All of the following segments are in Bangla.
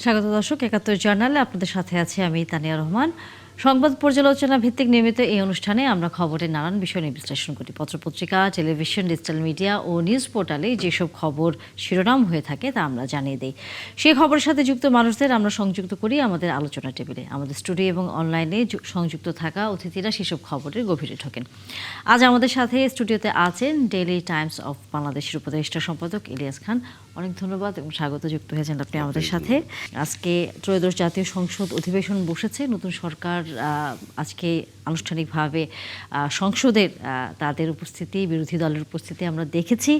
স্বাগত দর্শক, ৭১ জার্নালে আপনাদের সাথে আছি আমি তানিয়া রহমান। সংবাদ পর্যালোচনা ভিত্তিক নিয়মিত এই অনুষ্ঠানে আমরা খবরের নানান বিষয় নিয়ে বিশ্লেষণ করি। পত্রপত্রিকা, টেলিভিশন, ডিজিটাল মিডিয়া ও নিউজ পোর্টালে যেসব খবর শিরোনাম হয়ে থাকে তা আমরা জানিয়ে দিই। সেই খবরের সাথে যুক্ত মানুষদের আমরা সংযুক্ত করি আমাদের আলোচনা টেবিলে। আমাদের স্টুডিও এবং অনলাইনে সংযুক্ত থাকা অতিথিরা সেসব খবরের গভীরে ঢোকেন। আজ আমাদের সাথে স্টুডিওতে আছেন ডেইলি টাইমস অফ বাংলাদেশের উপদেষ্টা সম্পাদক ইলিয়াস খান। অনেক ধন্যবাদ এবং স্বাগত, যুক্ত হয়েছেন আপনি আমাদের সাথে। আজকে ত্রয়োদশ জাতীয় সংসদ অধিবেশন বসেছে। নতুন সরকার আজকে আনুষ্ঠানিকভাবে সংসদের তাদের উপস্থিতি, বিরোধী দলের উপস্থিতি আমরা দেখেছি।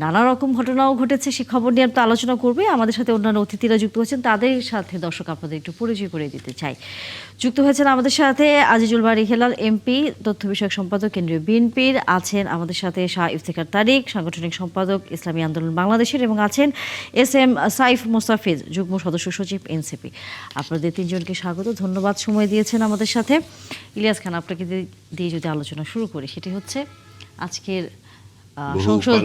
নানা রকম ঘটনাও ঘটেছে, সে খবর নিয়ে তো আলোচনা করবে। আমাদের সাথে অন্যান্য অতিথিরা যুক্ত হয়েছেন, তাদের সাথে দর্শক আপনাদের একটু পরিচয় করে দিতে চাই। যুক্ত হয়েছেন আমাদের সাথে আজিজুল বারী হেলাল এমপি, তথ্য বিষয়ক সম্পাদক কেন্দ্রীয় বিএনপির। আছেন আমাদের সাথে শাহ ইফতেখার তারিক, সাংগঠনিক সম্পাদক ইসলামী আন্দোলন বাংলাদেশের, এবং আছেন এস এম সাইফ মোস্তাফিজ, যুগ্ম সদস্য সচিব এনসিপি। আপনাদের তিনজনকে স্বাগত, ধন্যবাদ সময় দিয়েছেন আমাদের সাথে। ইলিয়াস খান, আপনাকে দিয়ে যদি আলোচনা শুরু করি, সেটি হচ্ছে আজকের সংসদ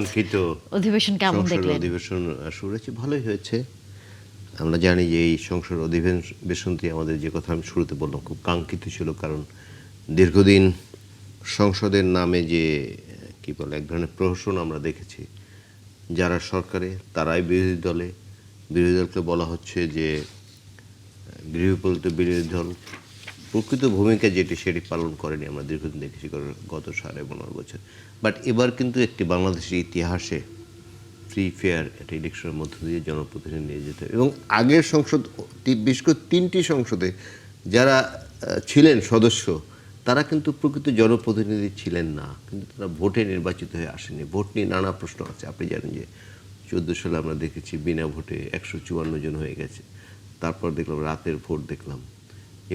অধিবেশন কেমন দেখলেন? অধিবেশন শুরু হয়েছে, ভালোই হয়েছে। আমরা জানি যে এই সংসদ অধিবেশনটি আমাদের, যে কথা আমি শুরুতে বললাম, খুব কাঙ্ক্ষিত ছিল। কারণ দীর্ঘদিন সংসদের নামে যে কি বলে এক ধরনের প্রহসন আমরা দেখেছি, যারা সরকারে তারাই বিরোধী দলকে বলা হচ্ছে যে গৃহপালিত বিরোধী দল। প্রকৃত ভূমিকা যেটি সেটি পালন করেনি আমরা দীর্ঘদিন দেখেছি, গত 15.5 বছর। বাট এবার কিন্তু একটি বাংলাদেশের ইতিহাসে ফ্রি ফেয়ার একটা ইলেকশনের মধ্য দিয়ে জনপ্রতিনিধি নিয়ে যেতে হবে। এবং আগের সংসদ, বিশেষ করে 3টি সংসদে যারা ছিলেন সদস্য, তারা কিন্তু প্রকৃত জনপ্রতিনিধি ছিলেন না, কিন্তু তারা ভোটে নির্বাচিত হয়ে আসেনি। ভোট নিয়ে নানা প্রশ্ন আছে। আপনি জানেন যে 14 সালে আমরা দেখেছি বিনা ভোটে 154 জন হয়ে গেছে। তারপর দেখলাম রাতের ভোট, দেখলাম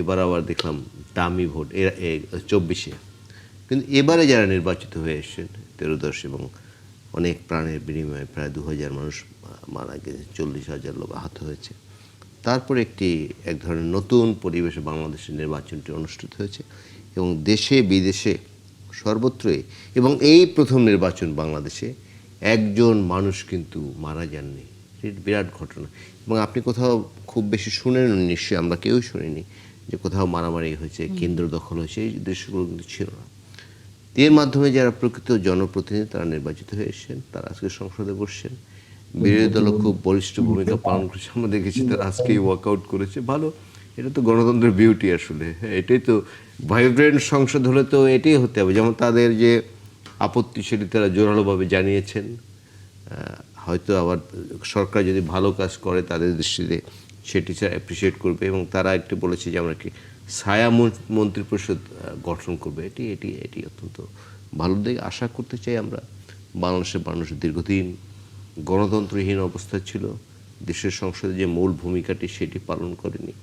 এবার আবার দেখলাম দামি ভোট 24-এ। কিন্তু এবারে যারা নির্বাচিত হয়ে এসেছেন 13 এবং অনেক প্রাণের বিনিময়ে প্রায় 2000 মানুষ মারা গেছে, 40,000 লোক আহত হয়েছে। তারপরে এক ধরনের নতুন পরিবেশে বাংলাদেশের নির্বাচনটি অনুষ্ঠিত হয়েছে এবং দেশে বিদেশে সর্বত্রই। এবং এই প্রথম নির্বাচন বাংলাদেশে একজন মানুষ কিন্তু মারা যাননি। বিরাট ঘটনা। এবং আপনি কোথাও খুব বেশি শুনেন নিশ্চয়ই, আমরা কেউই শুনিনি যে কোথাও মারামারি হয়েছে, কেন্দ্র দখল হয়েছে, এই দৃশ্যগুলো কিন্তু ছিল না। এর মাধ্যমে যারা প্রকৃত জনপ্রতিনিধি তারা নির্বাচিত হয়ে এসেছেন, তারা আজকে সংসদে বসছেন। বিরোধী দল খুব বলিষ্ঠ ভূমিকা পালন করেছে, আমরা দেখেছি তারা আজকেই ওয়ার্কআউট করেছে। ভালো, এটা তো গণতন্ত্রের বিউটি আসলে। এটাই তো ভাইব্রেন্ট সংসদ হলে তো এটাই হতে হবে। যেমন তাদের যে আপত্তি সেটি তারা জোরালোভাবে জানিয়েছেন। হয়তো আবার সরকার যদি ভালো কাজ করে তাদের দৃষ্টিতে সেটি অ্যাপ্রিসিয়েট করবে। এবং তারা একটু বলেছে যে আমরা কি ছায়া মন্ত্রিপরিষদ গঠন করবে। এটি অত্যন্ত ভালো দিক। আশা করতে চাই আমরা, বাংলাদেশের মানুষ দীর্ঘদিন গণতন্ত্রহীন অবস্থায় ছিল, দেশের সংসদে যে মূল ভূমিকাটি সেটি পালন করেনি।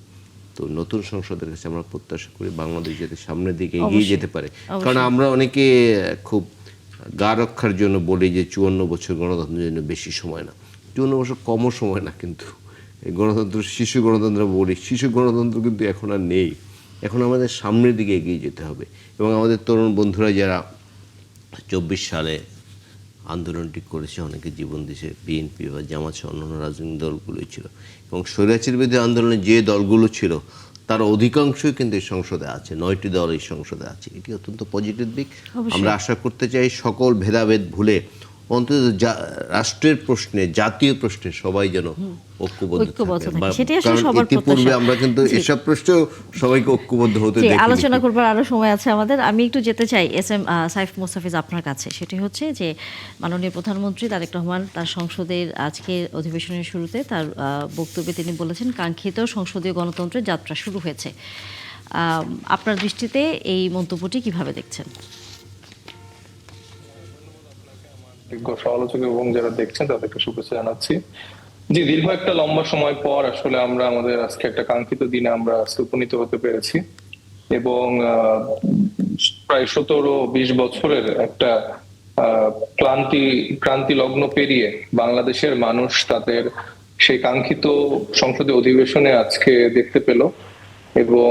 তো নতুন সংসদের কাছে আমরা প্রত্যাশা করি বাংলাদেশ যাতে সামনের দিকে এগিয়ে যেতে পারে। কারণ আমরা অনেকে খুব গা রক্ষার জন্য বলি যে 54 বছর গণতন্ত্রের জন্য বেশি সময় না, 54 বছর কমও সময় না। কিন্তু গণতন্ত্র, শিশু গণতন্ত্র বলি, শিশু গণতন্ত্র কিন্তু এখন আর নেই। এখন আমাদের সামনের দিকে এগিয়ে যেতে হবে। এবং আমাদের তরুণ বন্ধুরা যারা 24 সালে আন্দোলনটি করেছে, অনেকে জীবন দিয়েছে, বিএনপি বা জামাত সহ অন্যান্য রাজনৈতিক দলগুলোই ছিল। এবং স্বৈরাচার বিরোধী আন্দোলনে যে দলগুলো ছিল তার অধিকাংশই কিন্তু এই সংসদে আছে, 9টি দল এই সংসদে আছে। এটি অত্যন্ত পজিটিভ দিক। আমরা আশা করতে চাই সকল ভেদাভেদ ভুলে অন্তত রাষ্ট্রের প্রশ্নে, জাতীয় প্রশ্নে সবাই যেন ঐক্যবদ্ধ থাকে। ইতিপূর্বে আমরা কিন্তু এসব প্রশ্নে সবাইকে ঐক্যবদ্ধ হতে দেখি। আলোচনা করবার আরো সময় আছে আমাদের। আমি একটু যেতে চাই এস এম সাইফ মোস্তাফিজ আপনার কাছে। সেটি হচ্ছে যে মাননীয় প্রধানমন্ত্রী তারেক রহমান তার সংসদের আজকের অধিবেশনের শুরুতে তার বক্তব্যে তিনি বলেছেন কাঙ্ক্ষিত সংসদীয় গণতন্ত্রের যাত্রা শুরু হয়েছে। আপনার দৃষ্টিতে এই মন্তব্যটি কিভাবে দেখছেন? সমালোচক এবং যারা দেখছেন তাদেরকে শুভেচ্ছা জানাচ্ছি। যে দীর্ঘ একটা লম্বা সময় পর আসলে আমরা আমাদের আজকে একটা কাঙ্ক্ষিত দিনে আমরা উপনীত হতে পেরেছি। এবং প্রায় 17-20 বছরের একটা ক্রান্তি লগ্ন পেরিয়ে বাংলাদেশের মানুষ তাদের সেই কাঙ্ক্ষিত সংসদীয় অধিবেশনে আজকে দেখতে পেল। এবং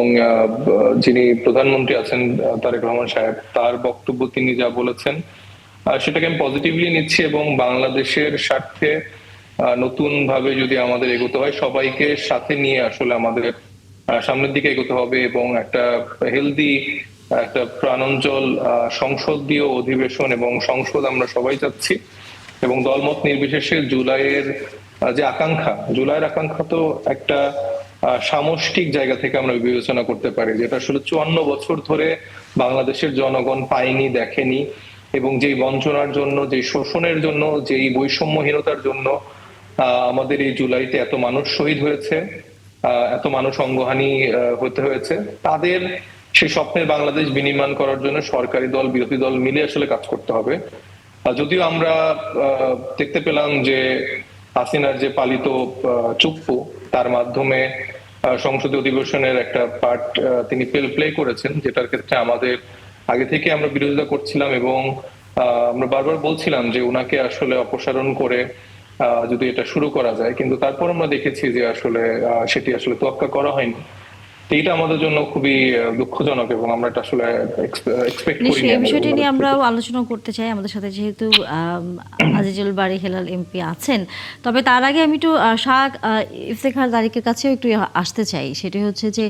যিনি প্রধানমন্ত্রী আছেন তারেক রহমান সাহেব, তার বক্তব্য তিনি যা বলেছেন সেটাকে আমি পজিটিভলি নিচ্ছি। এবং বাংলাদেশের স্বার্থে নতুন ভাবে যদি আমাদের এগোতে হয়, সবাইকে সাথে নিয়ে আসলে আমাদের সামনের দিকে এগোতে হবে এবং একটা হেলদি, একটা প্রাণোজ্জ্বল সংসদীয় অধিবেশন এবং সংসদ আমরা সবাই চাচ্ছি। এবং দলমত নির্বিশেষে জুলাইয়ের যে আকাঙ্ক্ষা, জুলাইয়ের আকাঙ্ক্ষা তো একটা সামষ্টিক জায়গা থেকে আমরা বিবেচনা করতে পারি, যেটা আসলে 54 বছর ধরে বাংলাদেশের জনগণ পায়নি, দেখেনি। এবং যেই বঞ্চনার জন্য, যেই শোষণের জন্য, যেই বৈষম্যহীনতার জন্য আমাদের এই জুলাইতে এত মানুষ শহীদ হয়েছে, এত মানুষ অঙ্গহানি হতে হয়েছে, তাদের সেই স্বপ্নের বাংলাদেশ বিনির্মাণ করার জন্য সরকারি দল, বিরোধী দল মিলে আসলে কাজ করতে হবে। যদিও আমরা দেখতে পেলাম যে হাসিনার যে পালিত চুপ্পু, তার মাধ্যমে সংসদীয় অধিবেশনের একটা পার্ট তিনি প্লে করেছেন, যেটার ক্ষেত্রে আমাদের আগে থেকে আমরা বিরোধিতা করছিলাম এবং আমরা বারবার বলছিলাম যে উনাকে আসলে অপসারণ করে যদি এটা শুরু করা যায়, কিন্তু তারপর আমরা দেখেছি যে আসলে সেটি আসলে তোয়াক্কা করা হয়নি। এইটা আমাদের জন্য খুবই দুঃখজনক এবং আমরা এটা আসলে এক্সপেক্ট করিনি। নিশ্চয়ই এই বিষয়টি নিয়ে আমরাও আলোচনা করতে চাই। আমাদের সাথে যেহেতু আজিজুল বারী হেলাল এমপি আছেন, তবে তার আগে আমি একটু শাহ ইফতেখার তারিকের কাছেও একটু আসতে চাই। সেটি হচ্ছে যে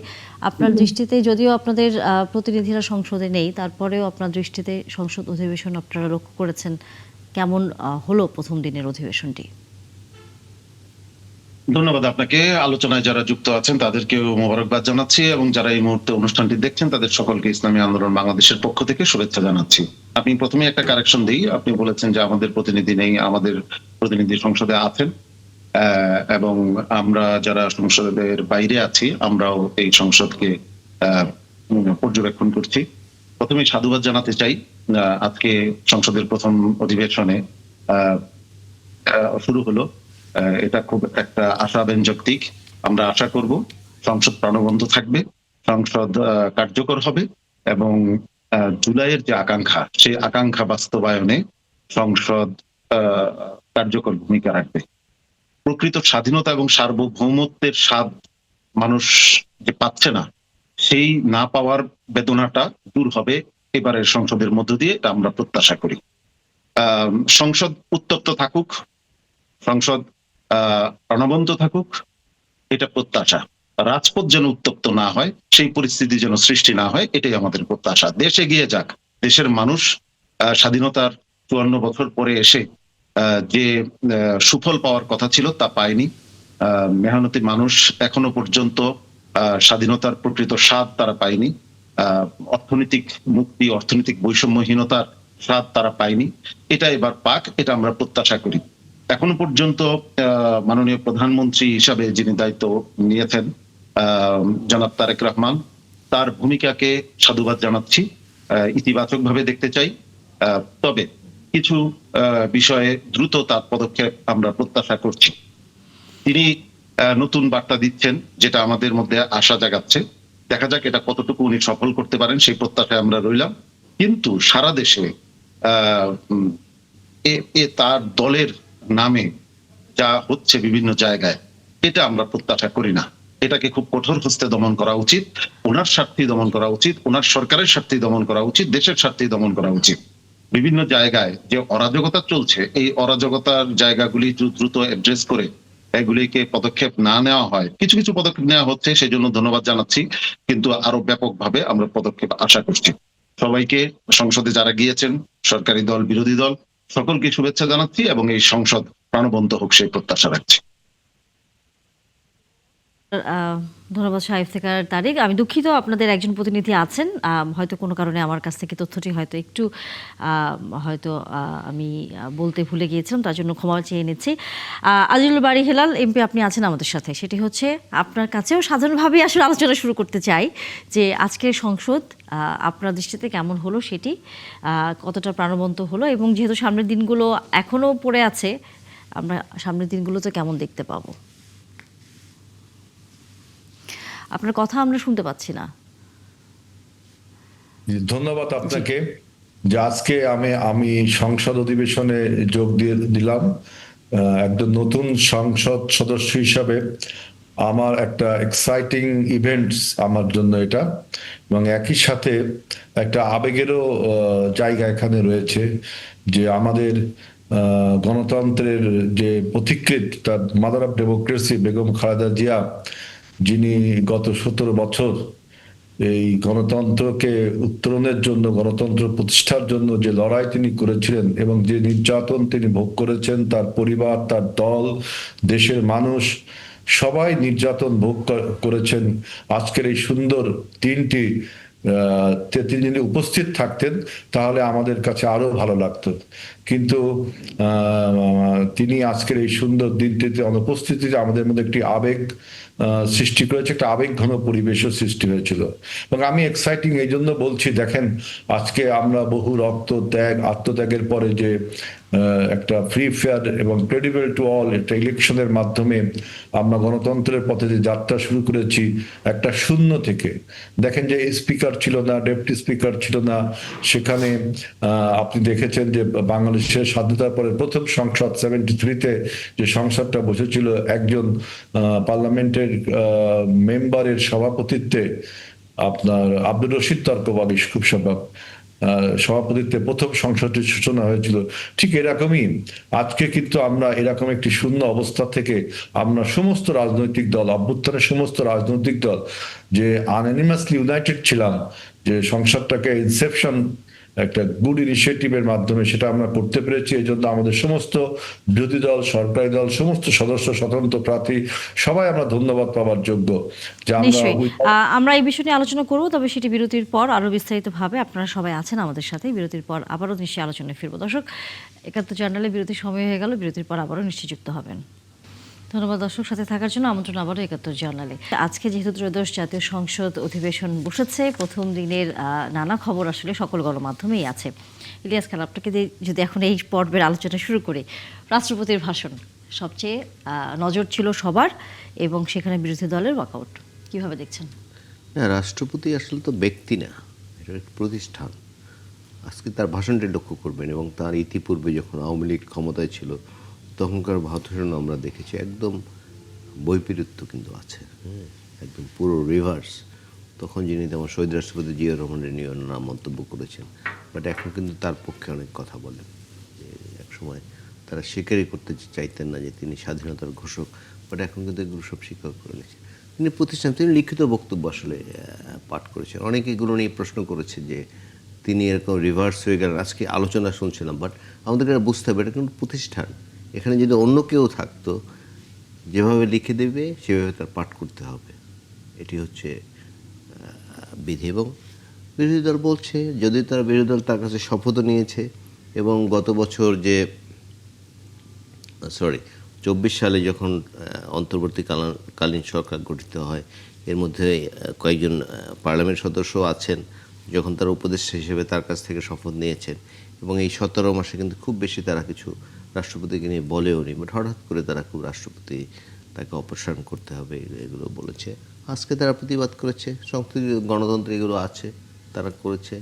আপনার দৃষ্টিতে, যদিও আপনাদের প্রতিনিধিরা সংসদে নেই, তারপরেও আপনার দৃষ্টিতে সংসদ অধিবেশন আপনারা লক্ষ্য করেছেন, কেমন হলো প্রথম দিনের অধিবেশনটি? ধন্যবাদ আপনাকে। আলোচনায় যারা যুক্ত আছেন তাদেরকেও মোবারকবাদ জানাচ্ছি এবং যারা এই মুহূর্তে অনুষ্ঠানটি দেখছেন তাদের সকলকে ইসলামী আন্দোলন বাংলাদেশের পক্ষ থেকে শুভেচ্ছা জানাচ্ছি। আমি প্রথমে একটা কারেকশন দিই। আপনি বলেছেন যে আমাদের প্রতিনিধি নেই, আমাদের প্রতিনিধি সংসদে আছেন এবং আমরা যারা সংসদের বাইরে আছি আমরাও এই সংসদকে পর্যবেক্ষণ করছি। প্রথমে সাধুবাদ জানাতে চাই, আজকে সংসদের প্রথম অধিবেশনে শুরু হলো, এটা খুব একটা আশাব্যঞ্জক দিক। আমরা আশা করব সংসদ প্রাণবন্ত থাকবে, সংসদ কার্যকর হবে এবং জুলাইয়ের যে আকাঙ্ক্ষা, সেই আকাঙ্ক্ষা বাস্তবায়নে সংসদ কার্যকর ভূমিকা রাখবে। প্রকৃত স্বাধীনতা এবং সার্বভৌমত্বের স্বাদ মানুষ যে পাচ্ছে না, সেই না পাওয়ার বেদনাটা দূর হবে এবারের সংসদের মধ্য দিয়ে, এটা আমরা প্রত্যাশা করি। সংসদ উত্তপ্ত থাকুক, সংসদ প্রাণবন্ত থাকুক, এটা প্রত্যাশা। রাজপথ যেন উত্তপ্ত না হয়, সেই পরিস্থিতি যেন সৃষ্টি না হয়, এটাই আমাদের প্রত্যাশা। দেশ এগিয়ে যাক। দেশের মানুষ স্বাধীনতার 54 বছর পরে এসে যে সুফল পাওয়ার কথা ছিল তা পায়নি। মেহনতি মানুষ এখনো পর্যন্ত স্বাধীনতার প্রকৃত স্বাদ তারা পায়নি। অর্থনৈতিক মুক্তি, অর্থনৈতিক বৈষম্যহীনতার স্বাদ তারা পায়নি। এটা এবার পাক, এটা আমরা প্রত্যাশা করি। এখনো পর্যন্ত মাননীয় প্রধানমন্ত্রী হিসাবে যিনি দায়িত্ব নিয়েছেন জনাব তারেক রহমান, তার ভূমিকাকে সাধুবাদ জানাচ্ছি, ইতিবাচক ভাবে দেখতে চাই। তবে কিছু বিষয়ে দ্রুত তার পদক্ষেপ আমরা প্রত্যাশা করছি। তিনি নতুন বার্তা দিচ্ছেন, যেটা আমাদের মধ্যে আশা জাগাচ্ছে। দেখা যাক এটা কতটুকু উনি সফল করতে পারেন, সেই প্রত্যাশায় আমরা রইলাম। কিন্তু সারা দেশে তার দলের নামে যা হচ্ছে বিভিন্ন জায়গায়, এটা আমরা প্রত্যাশা করি না। এটাকে খুব কঠোর হস্তে দমন করা উচিত। ওনার স্বার্থেই দমন করা উচিত, ওনার সরকারের স্বার্থেই দমন করা উচিত, দেশের স্বার্থেই দমন করা উচিত। বিভিন্ন জায়গায় যে অরাজকতা চলছে, এই অরাজকতার জায়গাগুলি দ্রুত অ্যাড্রেস করে এগুলিকে পদক্ষেপ না নেওয়া হয়। কিছু কিছু পদক্ষেপ নেওয়া হচ্ছে, সেই জন্য ধন্যবাদ জানাচ্ছি, কিন্তু আরো ব্যাপকভাবে আমরা পদক্ষেপ আশা করছি। সবাইকে, সংসদে যারা গিয়েছেন, সরকারি দল, বিরোধী দল, সকলকে শুভেচ্ছা জানাচ্ছি এবং এই সংসদ প্রাণবন্ত হোক সেই প্রত্যাশা রাখছি। ধন্যবাদ শাহ ইফতেখার তারিক। আমি দুঃখিত, আপনাদের একজন প্রতিনিধি আছেন, হয়তো কোনো কারণে আমার কাছ থেকে তথ্যটি হয়তো একটু আমি বলতে ভুলে গিয়েছিলাম, তার জন্য ক্ষমা চেয়ে নিচ্ছি। আজিজুল বারী হেলাল এমপি, আপনি আছেন আমাদের সাথে। সেটি হচ্ছে আপনার কাছেও সাধারণভাবেই আসলে আলোচনা শুরু করতে চাই যে আজকের সংসদ আপনার দৃষ্টিতে কেমন হলো, সেটি কতটা প্রাণবন্ত হলো, এবং যেহেতু সামনের দিনগুলো এখনও পড়ে আছে, আমরা সামনের দিনগুলোতে কেমন দেখতে পাবো? আপনার কথা আমরা শুনতে পাচ্ছি না। ধন্যবাদ আপনাকে। যে আজকে আমি সংসদ অধিবেশনে যোগ দিলাম একজন নতুন সংসদ সদস্য হিসাবে। আমার একটা এক্সাইটিং ইভেন্টস আমার জন্য এটা, এবং একই সাথে একটা আবেগেরও জায়গা এখানে রয়েছে যে আমাদের গণতন্ত্রের যে পথিকৃৎ, তার mother of democracy Begum Khaleda Zia, যিনি গত 17 বছর এই গণতন্ত্রকে উত্তরণের জন্য, গণতন্ত্র প্রতিষ্ঠার জন্য যে লড়াই তিনি করেছিলেন এবং যে নির্যাতন তিনি ভোগ করেছেন, তার পরিবার, তার দল, দেশের মানুষ সবাই নির্যাতন ভোগ করেছেন। আজকের এই সুন্দর দিনটি তিনি যদি উপস্থিত থাকতেন তাহলে আমাদের কাছে আরো ভালো লাগতো, কিন্তু তিনি আজকের এই সুন্দর দিনটিতে অনুপস্থিতিতে আমাদের মধ্যে একটি আবেগ সৃষ্টি করেছে, একটা আবেগ ঘন পরিবেশও সৃষ্টি হয়েছিল। এবং আমি এক্সাইটিং এই জন্য বলছি, দেখেন আজকে আমরা বহু রক্ত ত্যাগ, আত্মত্যাগের পরে যে একটা ফ্রি ফেয়ার এবং ক্রেডিবল টু অল একটা ইলেকশনের মাধ্যমে আমরা গণতন্ত্রের পথে যে যাত্রা শুরু করেছি একটা শূন্য থেকে। দেখেন যে স্পিকার ছিল না, ডেপুটি স্পিকার ছিল না, সেখানে আপনি দেখেছেন যে বাংলাদেশের স্বাধীনতার পরে প্রথম সংসদ 73-তে যে সংসদটা বসেছিল একজন পার্লামেন্টের মেম্বারের সভাপতিত্বে, আপনার আব্দুর রশিদ তর্কবাদী খুব সম্ভব সভাপতিত্বে প্রথম সংসদটির সূচনা হয়েছিল। ঠিক এরকমই আজকে কিন্তু আমরা এরকম একটি শূন্য অবস্থা থেকে আমরা সমস্ত রাজনৈতিক দল, অভ্যুত্থানের সমস্ত রাজনৈতিক দল যে আনঅ্যানিমাসলি ইউনাইটেড ছিলাম, যে সংসদটাকে ইনসেপশন একটা গুড ইনিশিয়েটিভের মাধ্যমে সেটা আমরা করতে পেরেছি। এই জন্য আমাদের সমস্ত বিরোধী দল, সরকারি দল, সমস্ত সদস্য, স্বতন্ত্র প্রার্থী সবাই আমরা ধন্যবাদ পাওয়ার যোগ্য যে নিশ্চয়ই আমরা এই বিষয় নিয়ে আলোচনা করব, তবে সেটি বিরতির পর আরো বিস্তারিতভাবে। আপনারা সবাই আছেন আমাদের সাথে, বিরতির পর আবারও নিশ্চয়ই আলোচনায় ফিরবো। দর্শক, একাত্তর জার্নালে বিরতির সময় হয়ে গেল, বিরতির পর আবারও নিশ্চয়ই যুক্ত হবেন। ধন্যবাদ দর্শক, সাথে থাকার জন্য আমন্ত্রণ আবারও একাত্তর জার্নালে। আজকে যেহেতু ত্রয়োদশ জাতীয় সংসদ অধিবেশন বসেছে, প্রথম দিনের নানা খবর আসলে সকল গণমাধ্যমেই আছে। ইলিয়াস খান, আপনাকে যদি এখন এই পর্বের আলোচনা শুরু করি, রাষ্ট্রপতির ভাষণ সবচেয়ে নজর ছিল সবার, এবং সেখানে বিরোধী দলের ওয়াকআউট কিভাবে দেখছেন? না, রাষ্ট্রপতি আসলে তো ব্যক্তি না, এটা একটা প্রতিষ্ঠান। আজকে তার ভাষণটি লক্ষ্য করবেন, এবং তার ইতিপূর্বে যখন আওয়ামী লীগ ক্ষমতায় ছিল তখনকার ভাষণ আমরা দেখেছি একদম বৈপরীত্য কিন্তু আছে, একদম পুরো রিভার্স। তখন যিনি তেমন শহীদ রাষ্ট্রপতি জিয়াউর রহমানের নিয়ে নানা মন্তব্য করেছেন, বাট এখন কিন্তু তার পক্ষে অনেক কথা বলেন। যে একসময় তারা স্বীকারই করতে চাইতেন না যে তিনি স্বাধীনতার ঘোষক, বাট এখন কিন্তু এগুলো সব স্বীকার করে নিয়েছেন। তিনি প্রতিষ্ঠান, তিনি লিখিত বক্তব্য আসলে পাঠ করেছেন। অনেকে এগুলো নিয়ে প্রশ্ন করেছে যে তিনি এরকম রিভার্স হয়ে গেলেন। আজকে আলোচনা শুনছিলাম, বাট আমাদেরকে এটা বুঝতে হবে এটা কিন্তু প্রতিষ্ঠান। এখানে যদি অন্য কেউ থাকতো, যেভাবে লিখে দেবে সেভাবে তার পাঠ করতে হবে, এটি হচ্ছে বিধি। এবং বিরোধী দল বলছে, যদি তারা বিরোধী দল তার কাছে শপথও নিয়েছে, এবং গত বছর যে 24 সালে যখন অন্তর্বর্তীকালীন সরকার গঠিত হয়, এর মধ্যে কয়েকজন পার্লামেন্ট সদস্য আছেন, যখন তারা উপদেষ্টা হিসেবে তার কাছ থেকে শপথ নিয়েছেন, এবং এই 17 মাসে কিন্তু খুব বেশি তারা কিছু রাষ্ট্রপতিকে নিয়ে বলেও নি, বাট হঠাৎ করে তারা খুব রাষ্ট্রপতি তাকে অপসারণ করতে হবে এগুলো বলেছে। আজকে তারা প্রতিবাদ করেছে, সংসদীয় গণতন্ত্র এগুলো আছে, তারা করেছে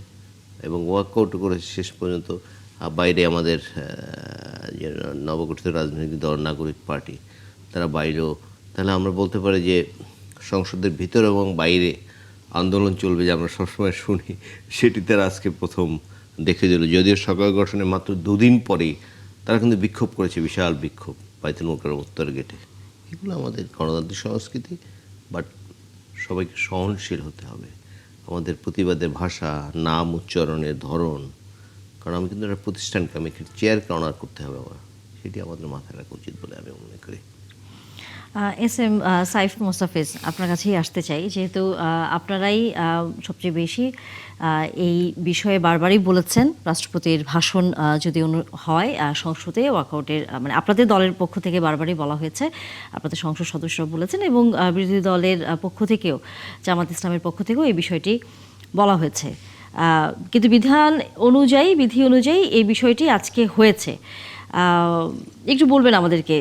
এবং ওয়ার্কআউট করেছে শেষ পর্যন্ত। বাইরে আমাদের যে নবগঠিত রাজনৈতিক দল নাগরিক পার্টি, তারা বাইরেও। তাহলে আমরা বলতে পারি যে সংসদের ভিতরে এবং বাইরে আন্দোলন চলবে, যে আমরা সবসময় শুনি, সেটি তারা আজকে প্রথম দেখে দিল। যদিও সরকার গঠনের মাত্র 2 দিন পরেই তারা কিন্তু বিক্ষোভ করেছে, বিশাল বিক্ষোভ বাইতুল মোকাররম উত্তর গেটে। এগুলো আমাদের গণতান্ত্রিক সংস্কৃতি, বাট সবাইকে সহনশীল হতে হবে। আমাদের প্রতিবাদের ভাষা, নাম উচ্চারণের ধরন, কারণ আমি কিন্তু একটা প্রতিষ্ঠানকে, আমি একটি চেয়ারকে অনার করতে হবে আমার, সেটি আমাদের মাথায় রাখা উচিত বলে আমি মনে করি। এস এম সাইফ মোস্তাফিজ, আপনার কাছেই আসতে চাই, যেহেতু আপনারাই সবচেয়ে বেশি এই বিষয়ে বারবারই বলেছেন, রাষ্ট্রপতির ভাষণ যদি হয় সংসদে ওয়াকআউটের, মানে আপনাদের দলের পক্ষ থেকে বারবারই বলা হয়েছে, আপনাদের সংসদ সদস্যরা বলেছেন, এবং বিরোধী দলের পক্ষ থেকেও, জামাত ইসলামের পক্ষ থেকেও এই বিষয়টি বলা হয়েছে। কিন্তু বিধি অনুযায়ী এই বিষয়টি আজকে হয়েছে। একটু বলবেন আমাদেরকে,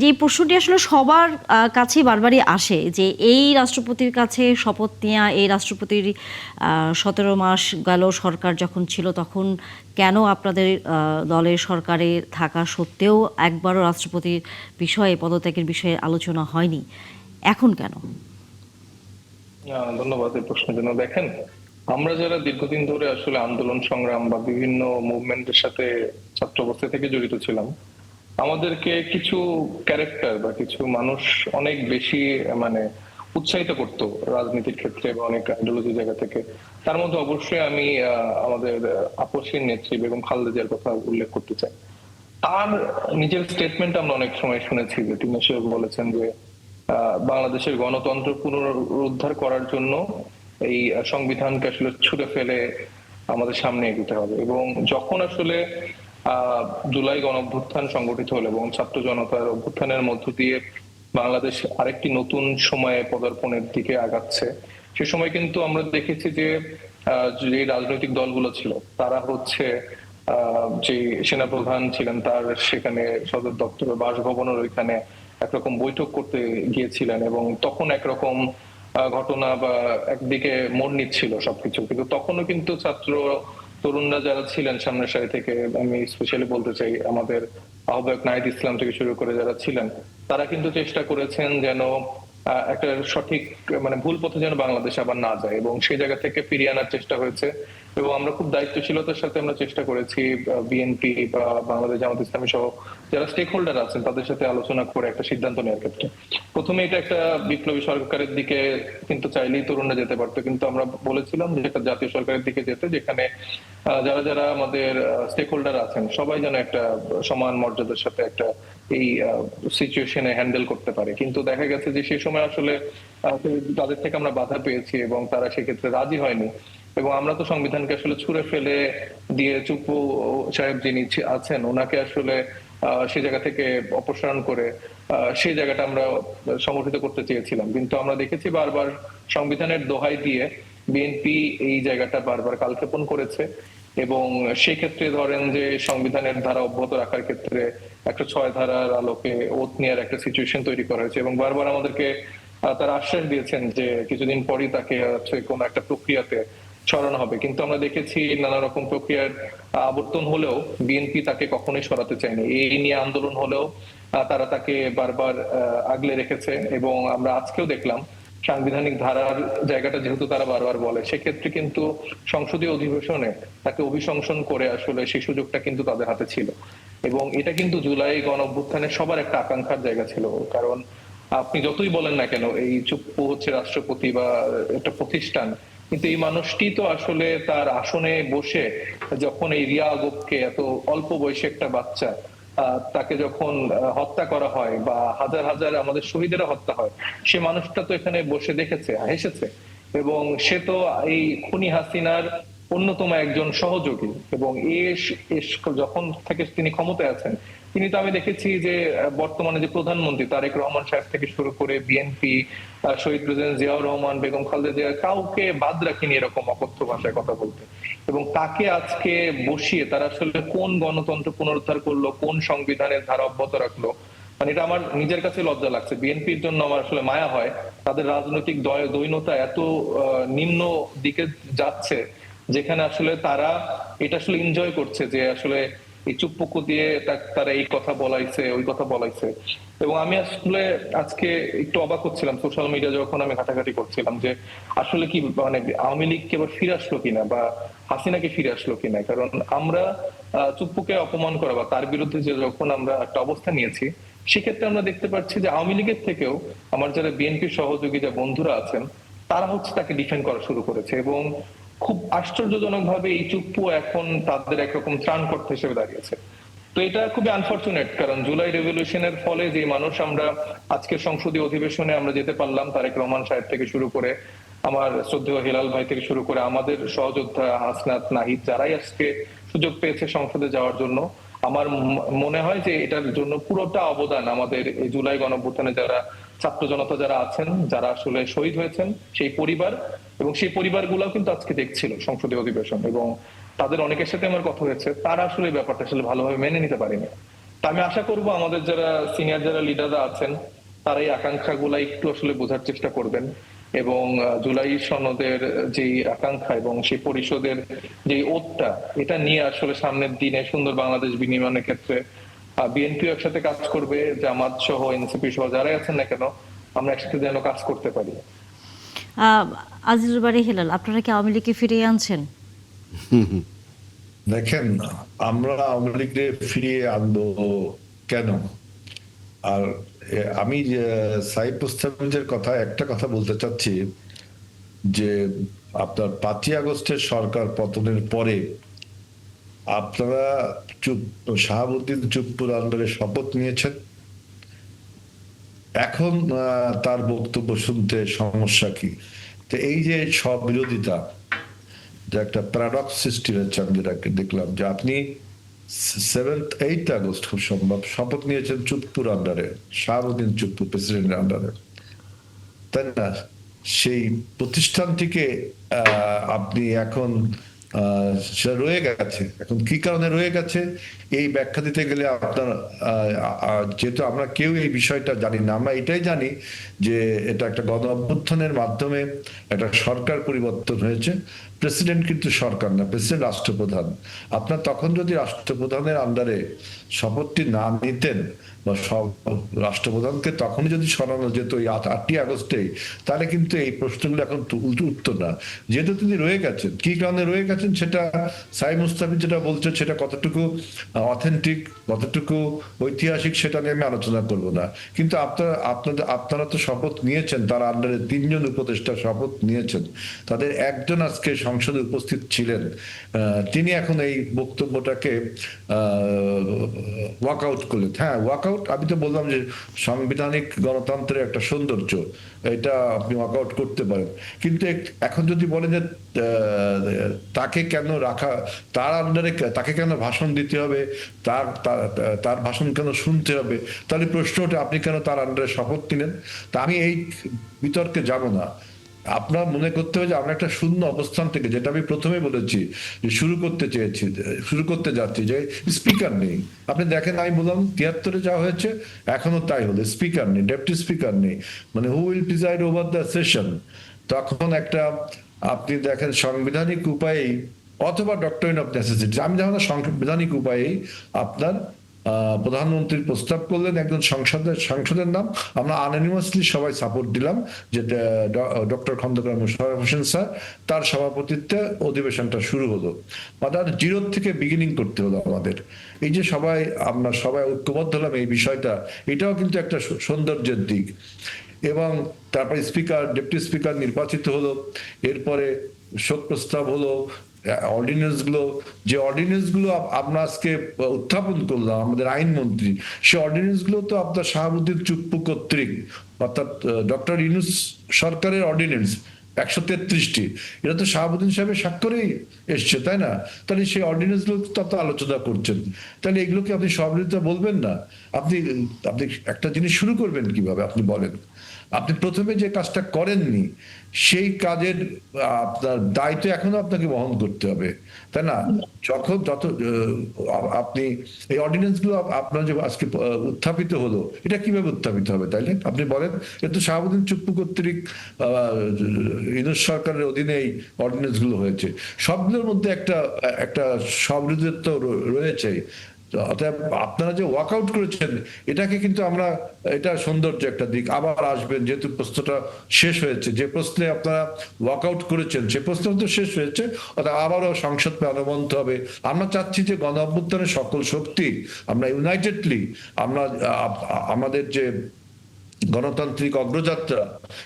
যে প্রশ্নটি আসলে সবার কাছেই বারবারই আসে, যে এই রাষ্ট্রপতির কাছে শপথ নেওয়া, এই রাষ্ট্রপতির 17 মাস গেল সরকার যখন ছিল, তখন কেন আপনাদের দলের সরকারে থাকা সত্ত্বেও একবারও রাষ্ট্রপতির বিষয়ে, পদত্যাগের বিষয়ে আলোচনা হয়নি, এখন কেন? ধন্যবাদ এই প্রশ্নের জন্য। দেখেন, আমরা যারা দীর্ঘদিন ধরে আসলে আন্দোলন সংগ্রাম বা বিভিন্ন মুভমেন্টের সাথে ছাত্র অবস্থা থেকে জড়িত ছিলাম, আমাদেরকে কিছু ক্যারেক্টার বা কিছু মানুষ অনেক বেশি মানে উৎসাহিত করতো রাজনীতির ক্ষেত্রে বা অনেক আইডিওলজি জায়গা থেকে। তার মধ্যে অবশ্যই আমি আমাদের আপসীর নেত্রী বেগম খালেদা জিয়ার কথা উল্লেখ করতে চাই। তার নিজের স্টেটমেন্ট আমরা অনেক সময় শুনেছি যে তিনি আসলে বলেছেন যে বাংলাদেশের গণতন্ত্র পুনরুদ্ধার করার জন্য এই সংবিধানকে আসলে ছুঁড়ে ফেলে আমাদের সামনে এগোতে হবে। এবং যখন আসলে জুলাই গণ অভ্যুত্থান সংগঠিত হলো এবং ছাত্র জনতার অভ্যুত্থানের মধ্য দিয়ে বাংলাদেশ আরেকটি নতুন সময়ে পদার্পণের দিকে আগাচ্ছে, সে সময় কিন্তু আমরা দেখেছি যে যে রাজনৈতিক দলগুলো ছিল তারা হচ্ছে যে সেনাপ্রধান ছিলেন তার সেখানে সদর দপ্তর বাসভবনের ওইখানে একরকম বৈঠক করতে গিয়েছিলেন এবং তখন একরকম ঘটনা বা একদিকে মোড় নিচ্ছিল সবকিছু। কিন্তু তখনও কিন্তু ছাত্র তরুণরা যারা ছিলেন সামনের সারি থেকে, আমি স্পেশালি বলতে চাই আমাদের আহ্বায়ক নাহিদ ইসলাম থেকে শুরু করে যারা ছিলেন, তারা কিন্তু চেষ্টা করেছেন যেন একটা সঠিক মানে ভুল পথে যেন বাংলাদেশ আবার না যায় এবং সেই জায়গা থেকে ফিরিয়ে আনার চেষ্টা হয়েছে। এবং আমরা খুব দায়িত্বশীলতার সাথে আমরা চেষ্টা করেছি বিএনপি বা বাংলাদেশ জামাত ইসলামী সহ যারা স্টেক হোল্ডার আছেন তাদের সাথে আলোচনা করে একটা সিদ্ধান্ত নেওয়ার ক্ষেত্রে। প্রথমে এটা একটা বিপ্লবী সরকারের দিকে কিন্তু চাইলেই তরুণরা যেতে পারতো, কিন্তু আমরা বলেছিলাম যে একটা জাতীয় সরকারের দিকে যেতে, যেখানে যারা যারা আমাদের স্টেক হোল্ডার আছেন সবাই যেন একটা সমান মর্যাদার সাথে একটা এই সিচুয়েশনে হ্যান্ডেল করতে পারে। কিন্তু দেখা গেছে যে সেই সময় আসলে তাদের থেকে আমরা বাধা পেয়েছি এবং তারা সেক্ষেত্রে রাজি হয়নি। এবং আমরা তো সংবিধানকে আসলে ছুঁড়ে ফেলে দিয়ে চুপ্পু সাহেব যিনি আছেন ওনাকে আসলে সেই জায়গা থেকে অপসারণ করে সেই জায়গাটা আমরা সংগঠিত করতে চেয়েছিলাম। কিন্তু আমরা দেখেছি বারবার সংবিধানের দোহাই দিয়ে বিএনপি এই জায়গাটা বারবার কালক্ষেপণ করেছে এবং সেক্ষেত্রে ধরেন যে সংবিধানের ধারা অব্যাহত রাখার ক্ষেত্রে 106 ধারার আলোকে ওথ নেওয়ার একটা সিচুয়েশন তৈরি করা হয়েছে এবং বারবার আমাদেরকে তারা আশ্বাস দিয়েছেন যে কিছুদিন পরই তাকে হচ্ছে কোনো একটা প্রক্রিয়াতে সরানো হবে। কিন্তু আমরা দেখেছি নানা রকম প্রক্রিয়ার আবর্তন হলেও বিএনপি তাকে কখনোই সরাতে চায়নি। এই নিয়ে আন্দোলন হলেও তারা তাকে বারবার আগলে রেখেছে এবং আমরা আজকেও দেখলাম সাংবিধানিক ধারার জায়গাটা যেহেতু তারা বারবার বলে, সেক্ষেত্রে কিন্তু সংসদীয় অধিবেশনে তাকে অভিশংসন করে আসলে সেই সুযোগটা কিন্তু তাদের হাতে ছিল। এবং এটা কিন্তু জুলাই গণ অভ্যুত্থানের সবার একটা আকাঙ্ক্ষার জায়গা ছিল, কারণ আপনি যতই বলেন না কেন এই চুপ্পু হচ্ছে রাষ্ট্রপতি বা একটা প্রতিষ্ঠান, কিন্তু এই মানুষটি তো আসলে তার আসনে বসে যখন এই রিয়া আগুবকে এত অল্প বয়সী একটা বাচ্চা তাকে যখন হত্যা করা হয় বা হাজার হাজার আমাদের শহীদেরা হত্যা হয়, সে মানুষটা তো এখানে বসে দেখেছে, হেসেছে। এবং সে তো এই খুনি হাসিনার অন্যতম একজন সহযোগী এবং যখন থেকে তিনি ক্ষমতায় আছেন তিনি তো আমি দেখেছি যে বর্তমানে যে প্রধানমন্ত্রী তারেক রহমান সাহেব থেকে শুরু করে বিএনপি, শহীদ প্রেসিডেন্ট জিয়াউর রহমান, বেগম খালেদা জিয়া, কাউকে বাদ রাখিনি এরকম অকথ্য ভাষায় কথা বলতে। এবং তাকে আজকে বসিয়ে তারা আসলে কোন গণতন্ত্র পুনরুদ্ধার করলো, কোন সংবিধানের ধারা অব্যাহত রাখলো, মানে এটা আমার নিজের কাছে লজ্জা লাগছে। বিএনপির জন্য আমার আসলে মায়া হয়, তাদের রাজনৈতিক দৈন্যতা এত নিম্ন দিকে যাচ্ছে যেখানে আসলে তারা এটা আসলে এনজয় করছে যে আসলে এই চুপ্পুকু দিয়ে তারা এই কথা বলাইছে ওই কথা বলাইছে। এবং আমি আসলে আজকে একটু অবাক হচ্ছিলাম সোশ্যাল মিডিয়া যখন আমি ঘাটাঘাটি করছিলাম যে আসলে কি মানে আওয়ামী লীগকে এবার ফিরে আসলো কিনা বা হাসিনাকে ফিরে আসলো কিনা। কারণ আমরা চুপ্পুকে অপমান করা বা তার বিরুদ্ধে যে যখন আমরা একটা অবস্থা নিয়েছি, সেক্ষেত্রে আমরা দেখতে পাচ্ছি যে আওয়ামী লীগের থেকেও আমার যারা বিএনপির সহযোগী যা বন্ধুরা আছেন তারা হচ্ছে তাকে ডিফেন্ড করা শুরু করেছে। এবং খুব আশ্চর্যজনক ভাবে এই চুপ্পু এখন তাদের একরকম ত্রাণকর্তা হিসেবে দাঁড়িয়েছে। তো এটা খুবই আনফরচুনেট, কারণ জুলাই রেভলিউশনের ফলে যে মানুষ আমরা আজকের সংসদীয় অধিবেশনে আমরা যেতে পারলাম, তারেক রহমান সাহেব থেকে শুরু করে আমার শ্রদ্ধেয় হেলাল ভাই থেকে শুরু করে আমাদের সহযোদ্ধা হাসনাত, নাহিদ, যারাই আজকে সুযোগ পেয়েছে সংসদে যাওয়ার জন্য, আমার মনে হয় যে এটার জন্য পুরোটা অবদান আমাদের এই জুলাই গণঅভ্যুত্থানে যারা ছাত্র জনতা যারা আছেন, যারা আসলে শহীদ হয়েছেন সেই পরিবার, এবং সেই পরিবারগুলোও কিন্তু আজকে দেখছিল সংসদীয় অধিবেশন এবং তাদের অনেকের সাথে আমার কথা হয়েছে, তারা আসলে এই ব্যাপারটা আসলে ভালোভাবে মেনে নিতে পারেনি। তা আমি আশা করব আমাদের যারা সিনিয়র যারা লিডাররা আছেন তারা এই আকাঙ্ক্ষাগুলা একটু আসলে বোঝার চেষ্টা করবেন এবং জুলাই সনদের যে আকাঙ্ক্ষা এবং সেই পরিষদের যে ওতটা, এটা নিয়ে আসলে সামনের দিনে সুন্দর বাংলাদেশ বিনির্মাণের ক্ষেত্রে বিএনপিও একসাথে কাজ করবে, জামাত সহ এনসিপি সহ যারাই আছেন না কেন আমরা একসাথে যেন কাজ করতে পারি। আজিজুল বারী হেলাল, আপনারা কি আওয়ামী লীগকে ফিরিয়ে আনছেন? দেখেন, আমরা আওয়ামী লীগকে ফিরিয়ে আনবো কেন? আর আমি সাইদ মুস্তাফিজের কথা একটা কথা বলতে চাচ্ছি যে আপনার 5ই আগস্টের সরকার পতনের পরে আপনারা শাহাবুদ্দিন চুপ্পুর আন্ডারে শপথ নিয়েছেন। এখন তার বক্তব্য শুনতে সমস্যা কি? তো এই যে স্ববিরোধিতা, যে একটা প্যারাডক্স সৃষ্টি হয়েছে, আমি যেটাকে দেখলাম যে আপনি 8 আগস্ট খুব সম্ভব শপথ নিয়েছেন চুপ্পুর আন্ডারে, শাহাবুদ্দিন চুপ্পু প্রেসিডেন্টের আন্ডারে, তাই না? সেই প্রতিষ্ঠানটিকে আপনি এখন সেটা রয়ে গেছে। এখন কি কারণে রয়ে গেছে এই ব্যাখ্যা দিতে গেলে আপনার যেহেতু আমরা কেউ এই বিষয়টা জানি না, আমরা এটাই জানি যে এটা একটা গণ অভ্যুত্থানের মাধ্যমে একটা সরকার পরিবর্তন হয়েছে। প্রেসিডেন্ট কিন্তু সরকার না, প্রেসিডেন্ট রাষ্ট্রপ্রধান। আপনার তখন যদি রাষ্ট্রপ্রধানের আন্ডারে শপথটি না নিতেন বা সব রাষ্ট্রপ্রধানকে তখনই যদি সরানো যেত এই 8ই আগস্টেই, তাহলে কিন্তু এই প্রশ্নগুলো এখন উঠতো না। যেহেতু তিনি রয়ে গেছেন, কি কারণে রয়ে গেছেন সেটা সাইদ মুস্তাফিজ যেটা বলছে সেটা কতটুকু অথেন্টিক, কতটুকু ঐতিহাসিক সেটা নিয়ে আমি আলোচনা করব না। কিন্তু আপনারা তো শপথ নিয়েছেন, তার আন্ডারে 3 জন উপদেষ্টা শপথ নিয়েছেন, তাদের একজন আজকে সংসদে উপস্থিত ছিলেন। তিনি এখন এই বক্তব্যটাকে ওয়াকআউট করলেন। হ্যাঁ, ওয়াকআউট, আমি তো বললাম যে সাংবিধানিক গণতন্ত্রের একটা সৌন্দর্য, এটা আপনি ওয়াকআউট করতে পারেন। কিন্তু এখন যদি বলেন যে তাকে কেন রাখা, তার আন্ডারে তাকে কেন ভাষণ দিতে হবে, তার ভাষণ কেন শুনতে হবে, তাহলে প্রশ্ন ওঠে আপনি কেন তার আন্ডারে শপথ নিলেন? তা আমি এই বিতর্কে যাব না। আপনার মনে করতে হবে যে আমরা একটা শূন্য অবস্থান থেকে, যেটা আমি প্রথমে বলেছি যে শুরু করতে যাচ্ছি, যে স্পিকার নেই। আপনি দেখেন, আমি বললাম 73-এ যা হয়েছে এখনো তাই হলো, স্পিকার নেই, ডেপুটি স্পিকার নেই, মানে who will preside over the session. তখন একটা আপনি দেখেন সাংবিধানিক উপায়েই অথবা ডক্টরিন অফ নেসেসিটি, আমি দেখো না সাংবিধানিক উপায়েই আপনার প্রধানমন্ত্রীর প্রস্তাব করলেন একজন সংসদের নাম, আমরা আনঅনিমাসলি সবাই সাপোর্ট দিলাম যে ডক্টর খন্দকার মোশাররফ হোসেন স্যার, তার সভাপতিত্বে অধিবেশনটা শুরু হলো। অর্থাৎ জিরো থেকে বিগিনিং করতে হলো আমাদের। এই যে আমরা সবাই ঐক্যবদ্ধ হলাম এই বিষয়টা, এটাও কিন্তু একটা সৌন্দর্যের দিক। এবং তারপরে স্পিকার, ডেপুটি স্পিকার নির্বাচিত হলো, এরপরে শোক প্রস্তাব হলো, যে অর্ডিন্যান্স গুলো আমরা আজকে উত্থাপন করলাম আমাদের আইনমন্ত্রী, সে অর্ডিন্যান্স গুলো তো আপনার শাহাবুদ্দিন চুপ্পু কর্তৃক, অর্থাৎ ডক্টর ইউনূস সরকারের অর্ডিন্যান্স 133টি, এটা তো শাহাবুদ্দিন সাহেবের স্বাক্ষরেই এসছে, তাই না? তাহলে সেই অর্ডিন্যান্স গুলো তো আলোচনা করছেন, তাহলে এগুলোকে আপনি সবরিতা বলবেন না? আপনি একটা জিনিস শুরু করবেন কিভাবে আপনি বলেন? আপনি প্রথমে যে কাজটা করেননি সেই কাজের আপনার দায়িত্ব এখনো আপনাকে বহন করতে হবে, তাই না? আপনি এই অর্ডিন্যান্স গুলো আপনার যে আজকে উত্থাপিত হলো, এটা কিভাবে উত্থাপিত হবে তাইলে আপনি বলেন? এটা শাহাবুদ্দিন চুপ্পু কর্তৃক ইউনূস সরকারের অধীনে এই অর্ডিন্যান্স গুলো হয়েছে। সবগুলোর মধ্যে একটা সবিরোধিত্ব রয়েছে। অতএব আপনারা যে ওয়াকআউট করেছেন, এটাকে কিন্তু এটা সৌন্দর্য একটা দিক। আবার আসবেন, যেহেতু প্রশ্নটা শেষ হয়েছে, যে প্রশ্নে আপনারা ওয়াকআউট করেছেন সে প্রশ্ন তো শেষ হয়েছে, অর্থাৎ আবারও সংসদ প্রাণবন্ত হবে। আমরা চাচ্ছি যে গণ অভ্যুত্থানের সকল শক্তি আমরা ইউনাইটেডলি আমাদের যে গণতান্ত্রিক অগ্রযাত্রা,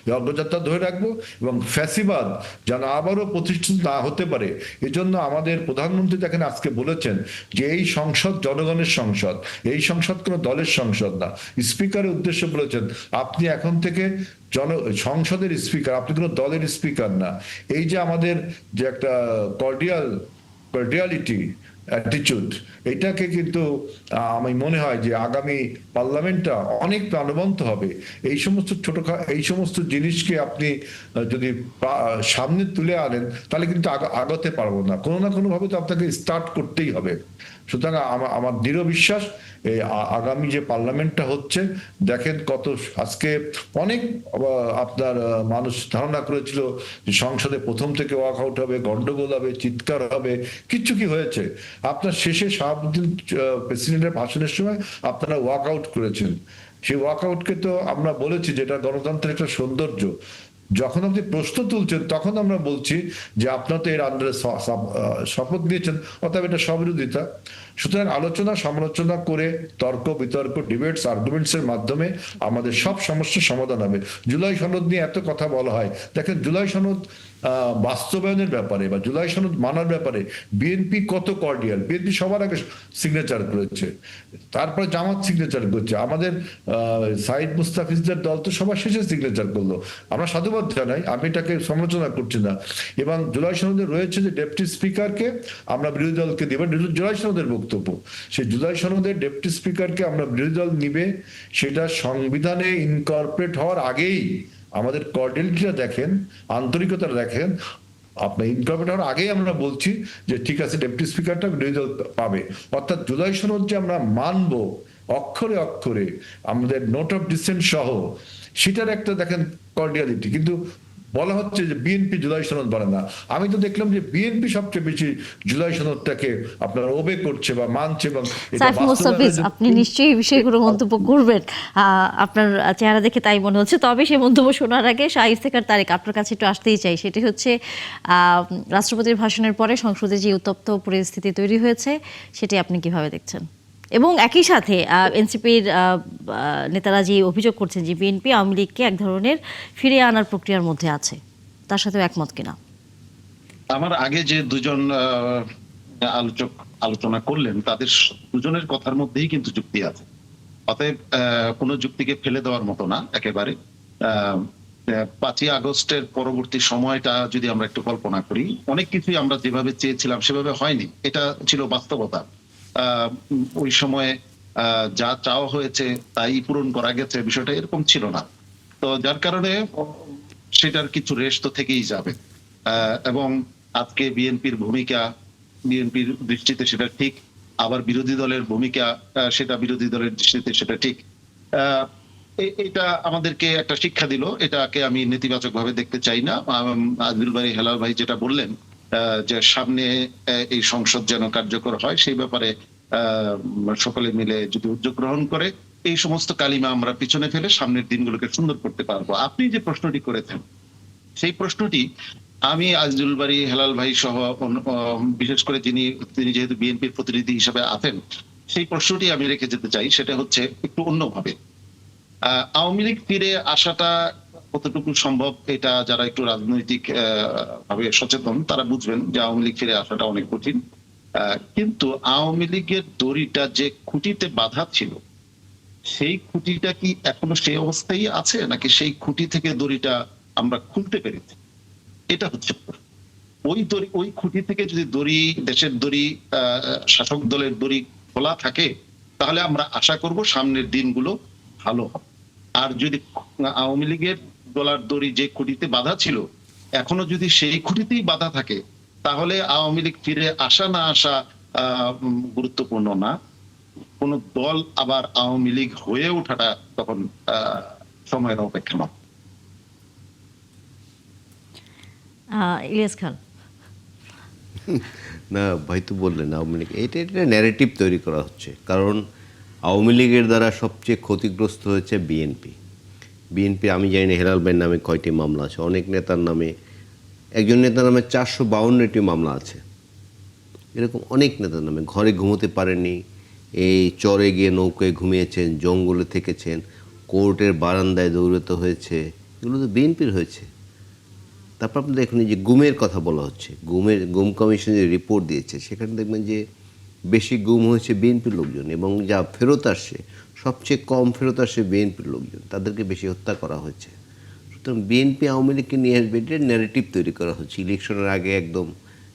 এই অগ্রযাত্রা ধরে রাখবো এবং ফ্যাসিবাদ যেন আবারও প্রতিষ্ঠিত না হতে পারে। এজন্য আমাদের প্রধানমন্ত্রী দেখেন আজকে বলেছেন যে এই সংসদ জনগণের সংসদ, এই সংসদ কোনো দলের সংসদ না। স্পিকারের উদ্দেশ্যে বলেছেন আপনি এখন থেকে সংসদের স্পিকার, আপনি কোনো দলের স্পিকার না। এই যে আমাদের যে একটা কর্ডিয়ালিটি অ্যাটিটিউড, এটাকে কিন্তু আমি মনে হয় যে আগামী পার্লামেন্টটা অনেক প্রাণবন্ত হবে। এই সমস্ত জিনিসকে আপনি যদি সামনে তুলে আনেন, তাহলে কিন্তু আগাতে পারবো না, কোনো না কোনো ভাবে তো আপনাকে স্টার্ট করতেই হবে। সুতরাং আমার দৃঢ় বিশ্বাস এই আগামী যে পার্লামেন্টটা হচ্ছে, দেখেন কত আজকে অনেক আপনার মানুষ ধারণা করেছিল যে সংসদে প্রথম থেকে ওয়াকআউট হবে, গন্ডগোল হবে, চিৎকার হবে, কিচ্ছু কি হয়েছে? আপনার শেষে শাহাবুদ্দিন প্রেসিডেন্টের ভাষণের সময় আপনারা ওয়াকআউট করেছেন। সেই ওয়াকআউটকে তো আমরা বলেছি যেটা গণতন্ত্রের একটা সৌন্দর্য, যখন আপনি প্রশ্ন তুলছেন তখন আমরা বলছি যে আপনার তো এর আন্ডারে শপথ নিয়েছেন, অতএব এটা স্ববিরোধিতা। সুতরাং আলোচনা সমালোচনা করে তর্ক বিতর্ক ডিবেটস আর্গুমেন্টস এর মাধ্যমে আমাদের সব সমস্যার সমাধান হবে। জুলাই সনদ নিয়ে এত কথা বলা হয়, দেখেন জুলাই সনদ বাস্তবায়নের ব্যাপারে বা জুলাই সনদ মানার ব্যাপারে বিএনপি কত কর্ডিয়াল। বিএনপি সবার আগে সিগনেচার করেছে, তারপরে জামাত সিগনেচার করেছে, আমাদের সাইদ মুস্তাফিজদের দল তো সবার শেষে সিগনেচার করলো। আমরা সাধুবাদ জানাই, আমি এটাকে সমালোচনা করছি না। এবং জুলাই সনদে রয়েছে যে ডেপুটি স্পিকারকে আমরা বিরোধী দলকে দিব, জুলাই সনদের বক্তব্য, সেই জুলাই সনদের ডেপুটি স্পিকারকে আমরা বিরোধী দল নিবে, সেটা সংবিধানে ইনকর্পোরেট হওয়ার আগেই আমাদের কর্ডিয়ালিটিটা দেখেন, আন্তরিকতা দেখেন। আপনার ইনকর্পোরেট হওয়ার আগেই আমরা বলছি যে ঠিক আছে ডেপুটি স্পিকারটা বিরোধী দল পাবে। অর্থাৎ জুলাই সনদ যে আমরা মানবো অক্ষরে অক্ষরে, আমাদের নোট অফ ডিসেন্ট সহ, সেটার একটা দেখেন কর্ডিয়ালিটি। কিন্তু বলা হচ্ছে যে বিএনপি জুলাই সনদ মানে না। আমি তো দেখলাম যে বিএনপি সবচেয়ে বেশি জুলাই সনদটাকে আপনার ওবে করছে বা মানছে। এবং সাইফ মুস্তাফিজ, আপনি নিশ্চয়ই এই বিষয়গুলো মন্তব্য করবেন, আপনার চেহারা দেখে তাই মনে হচ্ছে। তবে সেই মন্তব্য শোনার আগে শাহ ইফতেখার তারেক, আপনার কাছে একটু আসতেই চাই। সেটি হচ্ছে রাষ্ট্রপতির ভাষণের পরে সংসদে যে উত্তপ্ত পরিস্থিতি তৈরি হয়েছে, সেটি আপনি কিভাবে দেখছেন? এবং একই সাথে এনসিপির নেতারা যে অভিযোগ করছেন যে বিএনপি আওয়ামী লীগকে এক ধরনের ফিরিয়ে আনার প্রক্রিয়ার মধ্যে আছে, তার সাথেও একমত কিনা? আমার আগে যে দুজন আলোচক আলোচনা করলেন, তাদের দুজনের কথার মধ্যেই কিন্তু যুক্তি আছে। অতএব কোনো যুক্তিকে ফেলে দেওয়ার মতো না একেবারে। 5ই আগস্টের পরবর্তী সময়টা যদি আমরা একটু কল্পনা করি, অনেক কিছুই আমরা যেভাবে চেয়েছিলাম সেভাবে হয়নি, এটা ছিল বাস্তবতা। ওই সময়ে যা চাওয়া হয়েছে তাই পূরণ করা গেছে, বিষয়টা এরকম ছিল না। তো যার কারণে সেটার কিছু রেশ তো থেকেই যাবে। এবং আজকে বিএনপির ভূমিকা, বিএনপির দৃষ্টিতে সেটা ঠিক, আবার বিরোধী দলের ভূমিকা সেটা বিরোধী দলের দৃষ্টিতে সেটা ঠিক। এটা আমাদেরকে একটা শিক্ষা দিল, এটাকে আমি নেতিবাচক ভাবে দেখতে চাই না। আব্দুল বারী হেলাল ভাই যেটা বললেন যে সামনে এই সংসদ যেন কার্যকর হয়, সেই ব্যাপারে সকলে মিলে যদি উদ্যোগ গ্রহণ করে, এই সমস্ত কালিমা আমরা পিছনে ফেলে সামনের দিনগুলোকে সুন্দর করতে পারবো। আপনি যে প্রশ্নটি করেছেন, সেই প্রশ্নটি আমি আজিজুল বারী হেলাল ভাই সহ বিশেষ করে তিনি যেহেতু বিএনপির প্রতিনিধি হিসেবে আছেন, সেই প্রশ্নটি আমি রেখে যেতে চাই। সেটা হচ্ছে একটু অন্যভাবে, আওয়ামী লীগ ফিরে আসাটা কতটুকু সম্ভব, এটা যারা একটু রাজনৈতিক ভাবে সচেতন তারা বুঝবেন যে আওয়ামী লীগ ফিরে আসাটা অনেক কঠিন। কিন্তু আওয়ামী লীগের দড়িটা যে খুঁটিতে বাঁধা ছিল, সেই খুঁটিটা কি এখনো সেই অবস্থায় আছে, নাকি সেই খুঁটি থেকে দড়িটা আমরা খুলতে পেরেছি? এটা হচ্ছে ওই খুঁটি থেকে যদি দড়ি, দেশের দড়ি, শাসক দলের দড়ি খোলা থাকে, তাহলে আমরা আশা করব সামনের দিনগুলো ভালো হবে। আর যদি আওয়ামী লীগের গলার দড়ি যে খুঁটিতে বাঁধা ছিল এখনো যদি সেই খুঁটিতেই বাঁধা থাকে, তাহলে আওয়ামী লীগ ফিরে আসা না আসা গুরুত্বপূর্ণ না, কোন দল আবার আওয়ামী লীগ হয়ে ওঠাটা তখন সময়ের অপেক্ষা নয়। ইলিয়াস খান। না ভাই তো বললেন আওয়ামী লীগ, এটা ন্যারেটিভ তৈরি করা হচ্ছে। কারণ আওয়ামী লীগের দ্বারা সবচেয়ে ক্ষতিগ্রস্ত হয়েছে বিএনপি। আমি জানি না হেলাল ভাইয়ের নামে কয়টি মামলা আছে, অনেক নেতার নামে, একজন নেতার নামে 452টি মামলা আছে। এরকম অনেক নেতার নামে, ঘরে ঘুমোতে পারেননি, এই চরে গিয়ে নৌকায় ঘুমিয়েছেন, জঙ্গলে থেকেছেন, কোর্টের বারান্দায় দৌড়াতে হয়েছে, এগুলো তো বিএনপির হয়েছে। তারপর আপনি দেখুন যে গুমের কথা বলা হচ্ছে, গুম কমিশন যে রিপোর্ট দিয়েছে সেখানে দেখবেন যে বেশি গুম হয়েছে বিএনপির লোকজন, এবং যা ফেরত আসছে সবচেয়ে কম ফেরত আসে বিএনপির লোকজন, তাদেরকে বেশি হত্যা করা হয়েছে। সুতরাং বিএনপি আওয়ামী লীগকে নিয়ে আসবে, এটার ন্যারেটিভ তৈরি করা হচ্ছে। ইলেকশনের আগে একদম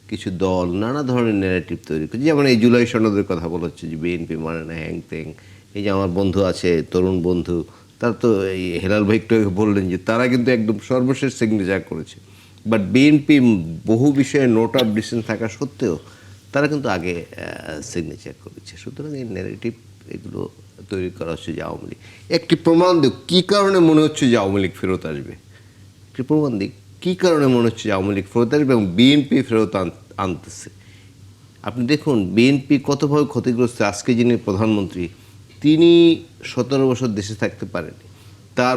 কিছু দল নানা ধরনের ন্যারেটিভ তৈরি করছে, যেমন এই জুলাই সনদের কথা বলা হচ্ছে যে বিএনপি মানে না, হ্যাং ত্যাং। এই যে আমার বন্ধু আছে, তরুণ বন্ধু, তার তো এই হেলাল ভাই একটু বললেন যে তারা কিন্তু একদম সর্বশেষ সিগনেচার করেছে। বাট বিএনপি বহু বিষয়ে নোট অফ ডিসেন্ট থাকা সত্ত্বেও তারা কিন্তু আগে সিগনেচার করেছে। সুতরাং এই ন্যারেটিভ এগুলো তৈরি করা হচ্ছে যে আওয়ামী লীগ। একটি প্রমাণ দিক কী কারণে মনে হচ্ছে যে আওয়ামী লীগ ফেরত আসবে, একটি প্রমাণ দিক কী কারণে মনে হচ্ছে যে আওয়ামী লীগ ফেরত আসবে এবং বিএনপি ফেরত আনতেছে। আপনি দেখুন বিএনপি কতভাবে ক্ষতিগ্রস্ত। আজকে যিনি প্রধানমন্ত্রী, তিনি 17 বছর দেশে থাকতে পারেননি, তার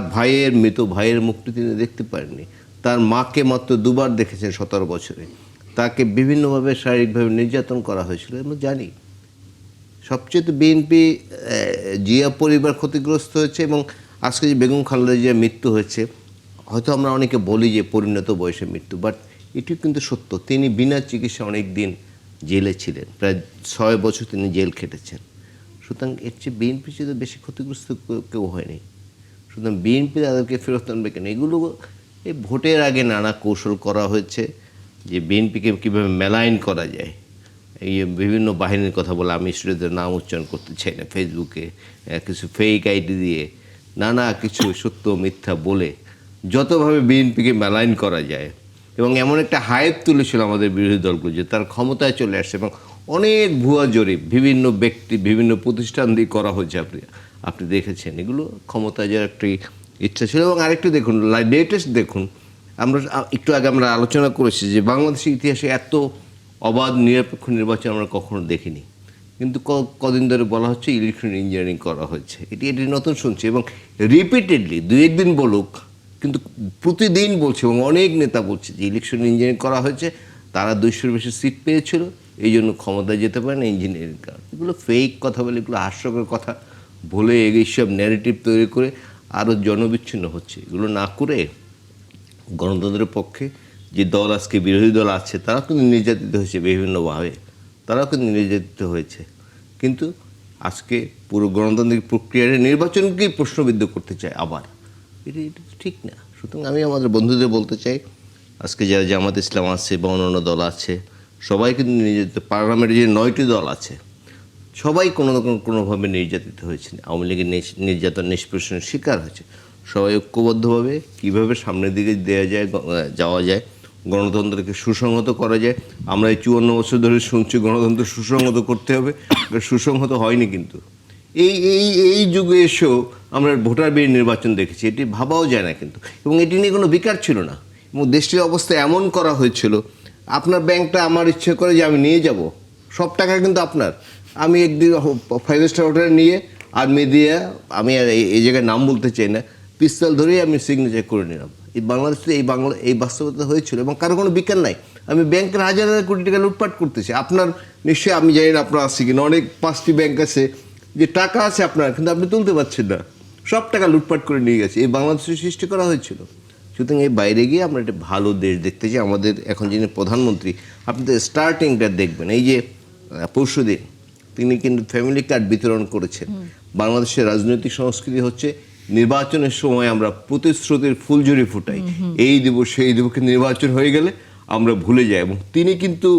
মৃত ভাইয়ের মুখটি তিনি দেখতে পারেননি, তার মাকে মাত্র 2বার দেখেছেন 17 বছরে। তাকে বিভিন্নভাবে শারীরিকভাবে নির্যাতন করা হয়েছিল আমরা জানি। সবচেয়ে তো বিএনপি জিয়া পরিবার ক্ষতিগ্রস্ত হয়েছে, এবং আজকে যে বেগম খালেদা জিয়ার মৃত্যু হয়েছে, হয়তো আমরা অনেকে বলি যে পরিণত বয়সে মৃত্যু, বাট এটি কিন্তু সত্য। তিনি বিনা চিকিৎসা অনেক দিন জেলে ছিলেন, প্রায় 6 বছর তিনি জেল খেটেছেন। সুতরাং এর চেয়ে বিএনপি চেয়ে বেশি ক্ষতিগ্রস্ত কেউ হয়নি। সুতরাং বিএনপি তাদেরকে ফেরত আনবে কেন? এগুলো এই ভোটের আগে নানা কৌশল করা হয়েছে যে বিএনপিকে কীভাবে মেলাইন করা যায়। এই বিভিন্ন বাহিনীর কথা বলে, আমি স্টুডেন্টদের নাম উচ্চারণ করতে চাই না, ফেসবুকে কিছু ফেক আইডি দিয়ে নানা কিছু সত্য মিথ্যা বলে যতভাবে বিএনপিকে মেলাইন করা যায়, এবং এমন একটা হাইপ তুলেছিল আমাদের বিরোধী দলগুলো যে তার ক্ষমতায় চলে আসছে, এবং অনেক ভুয়া জরিপ বিভিন্ন ব্যক্তি বিভিন্ন প্রতিষ্ঠান দিয়ে করা হয়েছে। আপনি দেখেছেন এগুলো ক্ষমতায় যাওয়ার একটি ইচ্ছা ছিল। এবং আরেকটু দেখুন, লেটেস্ট দেখুন, আমরা একটু আগে আমরা আলোচনা করেছি যে বাংলাদেশের ইতিহাসে এত অবাধ নিরপেক্ষ নির্বাচন আমরা কখনো দেখিনি, কিন্তু কদিন ধরে বলা হচ্ছে ইলেকট্রন ইঞ্জিনিয়ারিং করা হয়েছে। এটি নতুন শুনছি, এবং রিপিটেডলি 2-1 দিন বলুক, কিন্তু প্রতিদিন বলছে এবং অনেক নেতা বলছে যে ইলেকশন ইঞ্জিনিয়ারিং করা হয়েছে, তারা 200-র বেশি সিট পেয়েছিল, এই জন্য ক্ষমতায় যেতে পারে না ইঞ্জিনিয়ারিং কারণ। এগুলো ফেক কথা বলে, এগুলো হাস্যকর কথা বলে এইসব ন্যারেটিভ তৈরি করে আরও জনবিচ্ছিন্ন হচ্ছে। এগুলো না করে গণতন্ত্রের পক্ষে যে দল আজকে বিরোধী দল আছে তারাও কিন্তু নির্যাতিত হয়েছে বিভিন্নভাবে, তারাও কিন্তু নির্যাতিত হয়েছে, কিন্তু আজকে পুরো গণতান্ত্রিক প্রক্রিয়ার নির্বাচনকেই প্রশ্নবিদ্ধ করতে চায় আবার। এটা ঠিক না। সুতরাং আমি আমাদের বন্ধুদের বলতে চাই, আজকে যারা জামাত ইসলাম আছে বা অন্যান্য দল আছে, সবাই কিন্তু নির্যাতিত। পার্লামেন্টে যে 9টি দল আছে সবাই কোনোভাবে নির্যাতিত হয়েছে, আওয়ামী লীগের নির্যাতন নিষ্পেষণের শিকার হয়েছে। সবাই ঐক্যবদ্ধভাবে কীভাবে সামনের দিকে যাওয়া যায়, গণতন্ত্রকে সুসংহত করা যায়। আমরা এই 54 বছর ধরে শুনছি গণতন্ত্র সুসংহত করতে হবে, সুসংহত হয়নি। কিন্তু এই যুগে এসেও আমরা ভোটার বিরোধী নির্বাচন দেখেছি, এটি ভাবাও যায় না কিন্তু। এবং এটি নিয়ে কোনো বিকার ছিল না, এবং দেশটির অবস্থা এমন করা হয়েছিল, আপনার ব্যাংকটা আমার ইচ্ছে করে যে আমি নিয়ে যাব, সব টাকা কিন্তু আপনার। আমি একদিন 5 স্টার হোটেলে নিয়ে আর্মি দিয়ে, আমি আর এই জায়গায় নাম বলতে চাই না, পিস্তল ধরেই আমি সিগনেচার করে নিলাম। এই বাংলাদেশে এই বাস্তবতা হয়েছিল, এবং কারো কোনো বিকার নাই। আমি ব্যাংকের হাজার কোটি টাকা লুটপাট করতেছি, আপনার নিশ্চয়ই, আমি জানি না আপনার আছে কিনা, অনেক 5টি ব্যাংক আছে যে টাকা আছে আপনার, কিন্তু আপনি তুলতে পারছেন না, সব টাকা লুটপাট করে নিয়ে গেছে। এই বাংলাদেশের সৃষ্টি করা হয়েছিল। সুতরাং এই বাইরে গিয়ে আমরা একটা ভালো দেশ দেখতে চাই। আমাদের এখন যিনি প্রধানমন্ত্রী, আপনি তো স্টার্টিংটা দেখবেন, এই যে পরশুদিন তিনি কিন্তু ফ্যামিলি কার্ড বিতরণ করেছেন। বাংলাদেশের রাজনৈতিক সংস্কৃতি হচ্ছে নির্বাচনের সময় আমরা প্রতিশ্রুতির ফুলঝুরি ফুটাই, এই দেব সেই দেব, কিন্তু নির্বাচন হয়ে গেলে আমরা ভুলে যাই। এবং তিনি কিন্তু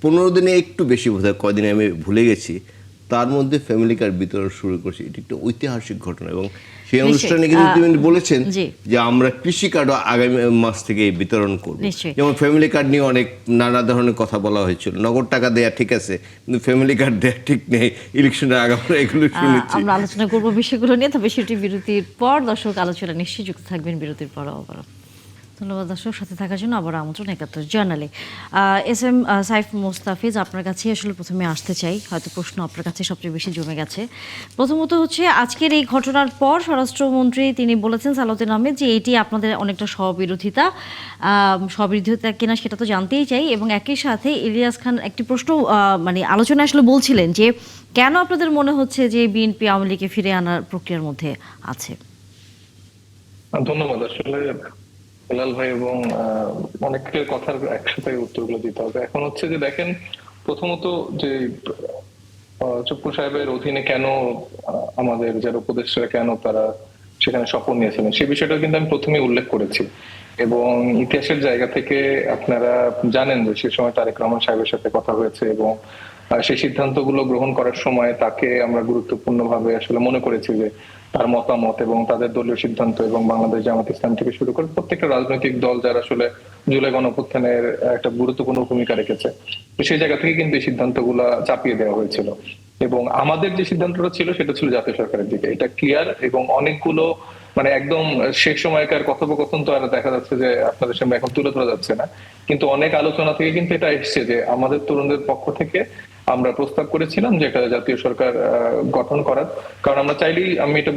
15 দিনে একটু বেশি, বোধহয় কদিনে আমি ভুলে গেছি, তার মধ্যে ফ্যামিলি কার্ড বিতরণ শুরু করছে। এটি একটা ঐতিহাসিক ঘটনা, এবং সেই অনুষ্ঠানে কিন্তু তিনি বলেছেন যে আমরা কৃষি কার্ডও আগামী মাস থেকে বিতরণ করব। যেমন ফ্যামিলি কার্ড নিয়ে অনেক নানা ধরনের কথা বলা হয়েছিল, নগদ টাকা দেয়া ঠিক আছে, কিন্তু ফ্যামিলি কার্ড দেয়া ঠিক নেই, ইলেকশনের আগে আমরা এগুলো শুনেছি। আমরা আলোচনা করবো বিষয়গুলো নিয়ে, তবে সেটি বিরতির পর। দর্শক আলোচনা নিশ্চয়ই যুক্ত থাকবেন বিরতির পর আবার। ধন্যবাদ দর্শক, সাথে থাকার জন্য আবার আমন্ত্রণ 71 জার্নালে। SM সাইফ মোস্তাফিজ, আপনার কাছে আসলে প্রথমে আসতে চাই, হয়তো প্রশ্ন আপনার কাছে সবচেয়ে বেশি জমে গেছে। প্রথমত হচ্ছে, আজকের এই ঘটনার পর স্বরাষ্ট্রমন্ত্রী তিনি বলেছেন সালাউদ্দিন আহমেদ যে এটি আপনাদের অনেকটা স্ববিরোধিতা কিনা সেটা তো জানতেই চাই। এবং একই সাথে ইলিয়াস খান একটি প্রশ্ন মানে আলোচনা আসলে বলছিলেন যে কেন আপনাদের মনে হচ্ছে যে বিএনপি আওয়ামী লীগকে ফিরে আনার প্রক্রিয়ার মধ্যে আছে। ধন্যবাদ। আসলে হেলাল ভাই এবং অনেকের কথার একসাথে উত্তরগুলো দিতে হবে। এখন হচ্ছে যে দেখেন, প্রথমত যে চুপ্পু সাহেবের অধীনে কেন আমাদের যারা উপদেষ্টারা কেন তারা সেখানে শপথ নিয়েছিলেন, সেই বিষয়টা কিন্তু আমি প্রথমে উল্লেখ করেছি। এবং ইতিহাসের জায়গা থেকে আপনারা জানেন যে সে সময় তারেক রহমান সাহেবের সাথে কথা হয়েছে, এবং সেই সিদ্ধান্তগুলো গ্রহণ করার সময় তাকে আমরা গুরুত্বপূর্ণভাবে আসলে মনে করেছি যে তার মতামত এবং তাদের দলীয় সিদ্ধান্ত, এবং বাংলাদেশ জামাত ইসলাম থেকে শুরু করে প্রত্যেকটা রাজনৈতিক দল যারা আসলে জুলাই গণঅভ্যুত্থানের একটা গুরুত্বপূর্ণ ভূমিকা রেখেছে, সেই জায়গা থেকে কিন্তু এই সিদ্ধান্তগুলো চাপিয়ে দেওয়া হয়েছিল। এবং আমাদের যে সিদ্ধান্তটা ছিল সেটা ছিল জাতীয় সরকারের দিকে, এটা ক্লিয়ার। এবং অনেকগুলো মানে একদম শেষ সময়কার কথোপকথন তো আর দেখা যাচ্ছে যে আপনাদের সামনে এখন তুলে ধরা যাচ্ছে না, কিন্তু অনেক আলোচনা থেকে কিন্তু এটা এসছে যে আমাদের তরুণদের পক্ষ থেকে আমরা প্রস্তাব করেছিলাম যে একটা জাতীয় সরকার গঠন করার। কারণ আমরা চাইলেই, আমি এটা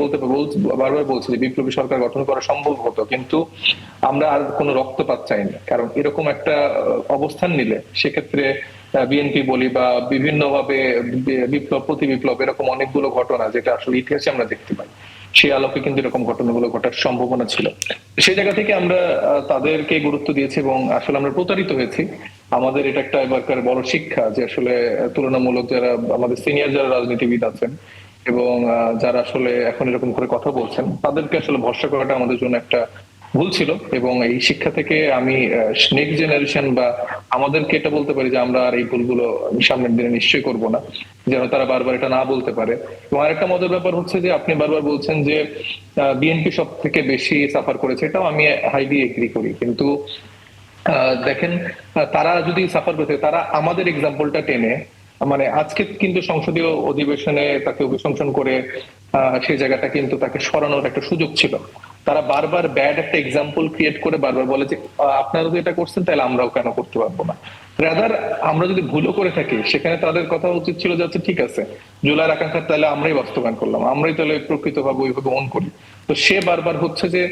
বারবার বলছি যে বিপ্লবী সরকার গঠন করা সম্ভব হতো, কিন্তু আমরা আর কোনো রক্তপাত চাইনি। কারণ এরকম একটা অবস্থান নিলে সেক্ষেত্রে বিএনপি বলি বা বিভিন্ন ভাবে বিপ্লব প্রতি বিপ্লব এরকম অনেকগুলো ঘটনা যেটা আসলে ইতিহাসে আমরা দেখতে পাই, সেই আলোকে কিন্তু এরকম ঘটনাগুলো ঘটার সম্ভাবনা ছিল। সেই জায়গা থেকে আমরা তাদেরকে গুরুত্ব দিয়েছি এবং আসলে আমরা প্রতারিত হয়েছি। আমাদের এটা একটা এবারকার বড় শিক্ষা যে আসলে তুলনামূলক যারা আমাদের সিনিয়র যারা রাজনীতিবিদ আছেন এবং যারা আসলে এখন এরকম করে কথা বলছেন, তাদেরকে আসলে ভরসা করাটা আমাদের জন্য একটা ভুল ছিল। এবং এই শিক্ষা থেকে আমি নেক্সট জেনারেশন বা আমাদেরকে এটা বলতে পারি যে আমরা আর এই ভুলগুলো সামনের দিনে নিশ্চয়ই করব না, যেন তারা বারবার এটা না বলতে পারে। এবং আরেকটা মজার ব্যাপার হচ্ছে যে আপনি বারবার বলছেন যে বিএনপি সব থেকে বেশি সাফার করেছে, এটাও আমি হাইলি এগ্রি করি। কিন্তু দেখেন, তারা যদি সাফার করতে, তারা আমাদের এক্সাম্পলটা টেনে, মানে আজকে কিন্তু সংসদীয় অধিবেশনে তাকে অভিশংসন করে সেই জায়গাটা কিন্তু তাকে সরানোর একটা সুযোগ ছিল। তারা বারবার ব্যাড একটা এক্সাম্পল ক্রিয়েট করে বারবার বলে যে আপনারা যদি এটা করছেন তাহলে আমরাও কেন করতে পারবো না। রাদার আমরা যদি ভুলও করে থাকি, সেখানে তাদের কথা উচিত ছিল যে আচ্ছা ঠিক আছে, জুলাইয়ের আকাঙ্ক্ষা তাহলে আমরাই বাস্তবায়ন করলাম, আমরাই তাহলে প্রকৃতভাবে ওইভাবে অন করি। তো সে বারবার হচ্ছে যে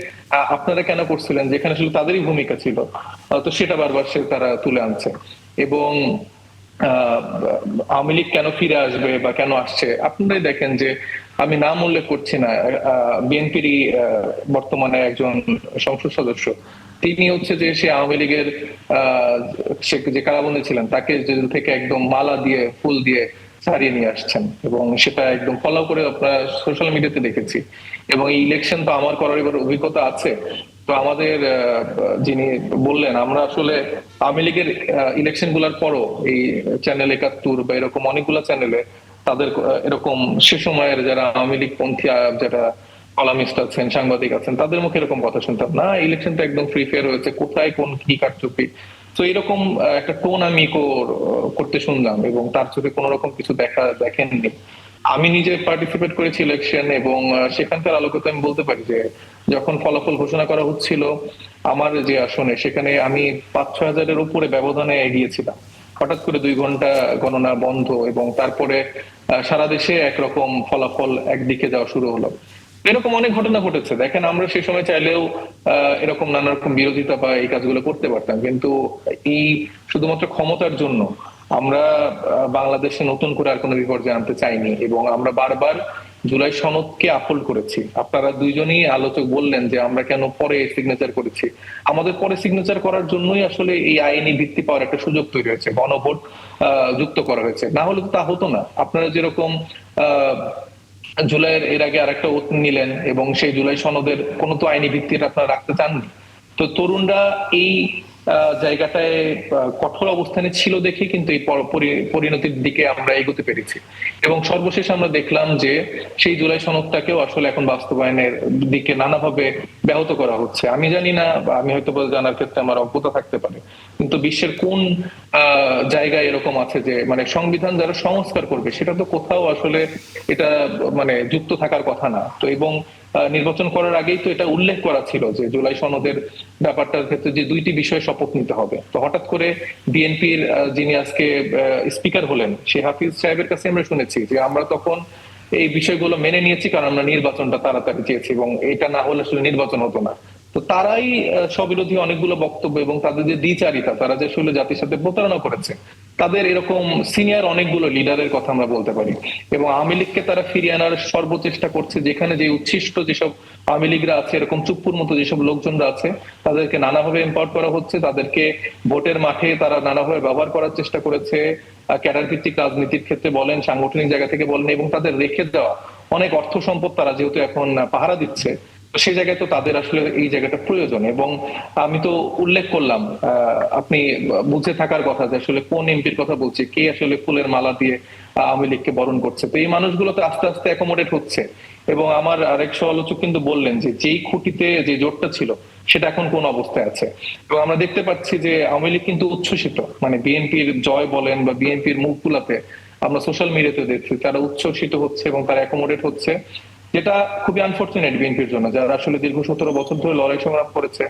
আপনারা কেন করছিলেন, যেখানে শুধু তাদেরই ভূমিকা ছিল, তো সেটা বারবার তারা তুলে আনছে। এবং আওয়ামী লীগ কেন ফিরে আসবে বা কেন আসছে, আপনারাই দেখেন যে আমি নাম উল্লেখ করছি না, বিএনপিরই বর্তমানে একজন সংসদ সদস্য, তিনি হচ্ছে যে সে আওয়ামী লীগের সে যে কারাবন্দী ছিলেন তাকে জেল থেকে একদম মালা দিয়ে ফুল দিয়ে ছাড়িয়ে নিয়ে আসছেন, এবং সেটা একদম ফলো করে আপনারা সোশ্যাল মিডিয়াতে দেখেছি। এবং এই ইলেকশন তো আমার করার এবার অভিজ্ঞতা আছে। তো আমাদের যিনি বললেন, আমরা আসলে আওয়ামী লীগের ইলেকশন গুলার পরও এই চ্যানেল ৭১ বা এরকম অনেকগুলো চ্যানেলে তাদের এরকম সে সময়ের যারা আওয়ামী লীগ পন্থী যারা কলামিস্ট আছেন, সাংবাদিক আছেন, তাদের মুখে এরকম কথা শুনতাম না, ইলেকশনটা একদম ফ্রি ফেয়ার হয়েছে, কোথায় কোন কি কারচুপি। তো এরকম একটা টোন আমি করতে শুনলাম এবং তার চোখে কোন রকম কিছু দেখেননি। আমি নিজে পার্টিসিপেট করেছি ইলেকশন এবং সেখানকার আলোকে আমি বলতে পারি যে যখন ফলাফল ঘোষণা করা হচ্ছিল আমার যে আসনে, সেখানে আমি ৫-৬ হাজারের উপরে ব্যবধানে এগিয়েছিলাম। হঠাৎ করে ২ ঘন্টা গণনা বন্ধ এবং তারপরে সারা দেশে একরকম ফলাফল একদিকে যাওয়া শুরু হলো। এরকম অনেক ঘটনা ঘটেছে। দেখেন, আমরা সেই সময় চাইলেও এরকম নানা রকম বিরোধিতা বা এই কাজগুলো করতে পারতাম, কিন্তু এই শুধুমাত্র ক্ষমতার জন্য আমরা বাংলাদেশে নতুন করে আর কোনো বিপর্যয় আনতে চাইনি। এবং আমরা বারবার জুলাই সনদকে আপহোল্ড করেছি। আপনারা দুইজনই আলোচক বললেন যে আমরা কেন পরে সিগনেচার করেছি। আমাদের পরে সিগনেচার করার জন্যই আসলে এই আইনি ভিত্তি পাওয়ার একটা সুযোগ তৈরি হয়েছে, গণভোট যুক্ত করা হয়েছে। না হলে তো তা হতো না। আপনারা যেরকম জুলাইয়ের এর আগে আরেকটা ওত নিলেন এবং সেই জুলাই সনদের কোনো তো আইনি ভিত্তিটা আপনারা রাখতে চাননি। তো তরুণরা এই জায়গাটায় কঠোর অবস্থানে ছিল দেখে কিন্তু এই পরিণতির দিকে আমরা এগোতে পেরেছি। এবং সর্বশেষ আমরা দেখলাম যে সেই জুলাই সনদটাকেও আসলে এখন বাস্তবায়নের দিকে নানাভাবে ব্যাহত করা হচ্ছে। আমি জানি না, আমি হয়তো জানার ক্ষেত্রে আমার অজ্ঞতা থাকতে পারে, কিন্তু বিশ্বের কোন জায়গায় এরকম আছে যে মানে সংবিধান যারা সংস্কার করবে সেটা তো কোথাও আসলে এটা মানে যুক্ত থাকার কথা না। তো এবং নির্বাচন করার আগেই তো এটা উল্লেখ করা ছিল যে জুলাই সনদের ব্যাপারটার ক্ষেত্রে যে 2টি বিষয়ে শপথ নিতে হবে। তো হঠাৎ করে বিএনপির যিনি আজকে স্পিকার হলেন, সে হাফিজ সাহেবের কাছে আমরা শুনেছি যে আমরা তখন এই বিষয়গুলো মেনে নিয়েছি কারণ আমরা নির্বাচনটা তাড়াতাড়ি চেয়েছি এবং এটা না হলে আসলে নির্বাচন হতো না। তো তারাই স্ববিরোধী অনেকগুলো বক্তব্য এবং তাদের যে দ্বিচারিতা, তারা যে আসলে জাতির সাথে প্রতারণা করেছে, তাদের এরকম সিনিয়র অনেকগুলো লিডারের কথা আমরা বলতে পারি। এবং আওয়ামী লীগকে তারা ফিরিয়ে আনার সর্বচেষ্টা করছে, যেখানে যে উচ্ছিষ্ট যেসব আওয়ামী লীগরা আছে, এরকম চুপ্পুর মতো যেসব লোকজনরা আছে, তাদেরকে নানাভাবে এম্পাওয়ার করা হচ্ছে, তাদেরকে ভোটের মাঠে তারা নানাভাবে ব্যবহার করার চেষ্টা করেছে, ক্যাডার ভিত্তিক রাজনীতির ক্ষেত্রে বলেন, সাংগঠনিক জায়গা থেকে বলেন, এবং তাদের রেখে দেওয়া অনেক অর্থ সম্পদ তারা যেহেতু এখন পাহারা দিচ্ছে, সেই জায়গায় তো তাদের আসলে এই জায়গাটা প্রয়োজন। এবং আমি তো উল্লেখ করলাম, আপনি বুঝে থাকার কথা যে আসলে কোন এমপির কথা বলছি, কে আসলে ফুলের মালা দিয়ে আওয়ামী লীগকে বরণ করছে। তো এই মানুষগুলো তো আস্তে আস্তে অ্যাকোমোডেট হচ্ছে। এবং আমার আরেক সমালোচক কিন্তু বললেন যে যেই খুঁটিতে যে জোটটা ছিল সেটা এখন কোন অবস্থায় আছে। এবং আমরা দেখতে পাচ্ছি যে আওয়ামী লীগ কিন্তু উচ্ছ্বসিত, মানে বিএনপির জয় বলেন বা বিএনপির মুখগুলাতে আমরা সোশ্যাল মিডিয়াতে দেখছি তারা উচ্ছ্বসিত হচ্ছে এবং তারা অ্যাকোমোডেট হচ্ছে, যেটা খুবই আনফরচুনেট বিএনপির জন্য, যারা আসলে দীর্ঘ 17 বছর ধরে লড়াই সংগ্রাম করেছে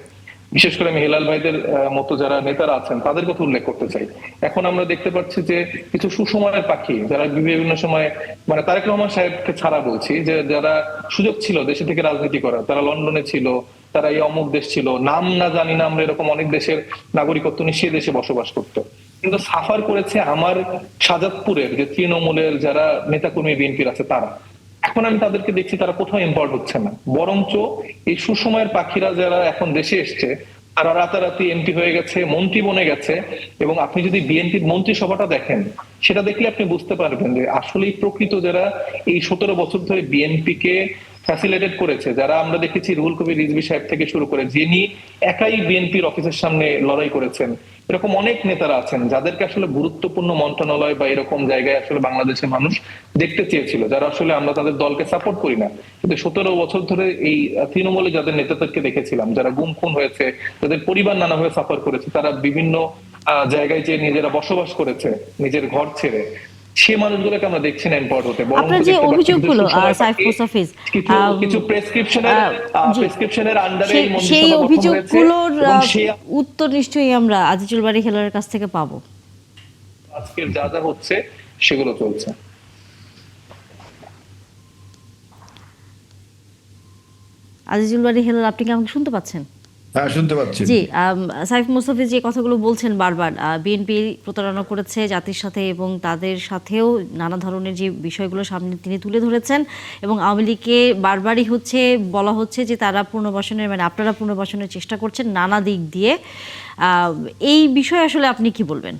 বিশেষ করে আমি হেলাল ভাইদের মতো যারা নেতারা আছেন তাদের কথা উল্লেখ করতে চাই। এখন আমরা দেখতে পাচ্ছি যে কিছু সুসময়ের পাখি যারা বিভিন্ন সময়, মানে তারেক রহমান সাহেবকে ছাড়া বলছি, যে যারা সুযোগ ছিল দেশে থেকে রাজনীতি করার, তারা লন্ডনে ছিল, তারা এই অমুক দেশ ছিল, নাম না জানি না আমরা, এরকম অনেক দেশের নাগরিকত্ব নিয়ে সে দেশে বসবাস করতো, কিন্তু সাফার করেছে আমার শাহজাদপুরের যে তৃণমূলের যারা নেতাকর্মী বিএনপির আছে তারা। এখন আমি তাদেরকে দেখছি তারা কোথাও ইম্পর্ট হচ্ছে না, বরঞ্চ এই সুসময়ের পাখিরা যারা এখন দেশে এসছে তারা রাতারাতি এমপি হয়ে গেছে, মন্ত্রী বনে গেছে। এবং আপনি যদি বিএনপির মন্ত্রিসভাটা দেখেন, সেটা দেখলে আপনি বুঝতে পারবেন যে আসলেই প্রকৃত যারা এই 17 বছর ধরে বিএনপি কে ফ্যাসিলিটেট করেছে, যারা আমরা দেখেছি রুহুল কবির রিজভী সাহেব থেকে শুরু করে, যিনি একাই বিএনপির অফিসের সামনে লড়াই করেছেন, এরকম অনেক নেতারা আছেন যাদেরকে আসলে গুরুত্বপূর্ণ মন্ত্রণালয় বা এরকম জায়গায় আসলে বাংলাদেশের মানুষ দেখতে চেয়েছিল, যারা আসলে আমরা তাদের দলকে সাপোর্ট করি না, কিন্তু 17 বছর ধরে এই তৃণমূলে যাদের নেতাদেরকে দেখেছিলাম, যারা গুম খুন হয়েছে, যাদের পরিবার নানাভাবে সাফার করেছে, তারা বিভিন্ন জায়গায় যে নিজেরা বসবাস করেছে নিজের ঘর ছেড়ে, সে মানুষগুলোকে আমরা দেখছি না ইম্পোর্ট হতে। আপনার যে অভিযোগগুলো সাইফ মুস্তাফিজ, কিছু প্রেসক্রিপশনের আন্ডারে সেই অভিযোগগুলোর উত্তর নিশ্চয়ই আমরা আজিজুল বারী হেলালের কাছ থেকে পাবো। আজকের যা যা হচ্ছে সেগুলো চলছে। আজিজুল বারী হেলাল, আপনি কি আমাকে শুনতে পাচ্ছেন? হ্যাঁ, শুনতে পাচ্ছি। জি, সাইফ মুস্তাফিজ যে কথাগুলো বলছেন বারবার, বিএনপি প্রতারণা করেছে জাতির সাথে এবং তাদের সাথেও নানা ধরনের যে বিষয়গুলো সামনে তিনি তুলে ধরেছেন, এবং আওয়ামী লীগকে বারবারই বলা হচ্ছে যে তারা পুনর্বাসনের, মানে আপনারা পুনর্বাসনের চেষ্টা করছেন নানা দিক দিয়ে। এই বিষয়ে আসলে আপনি কি বলবেন?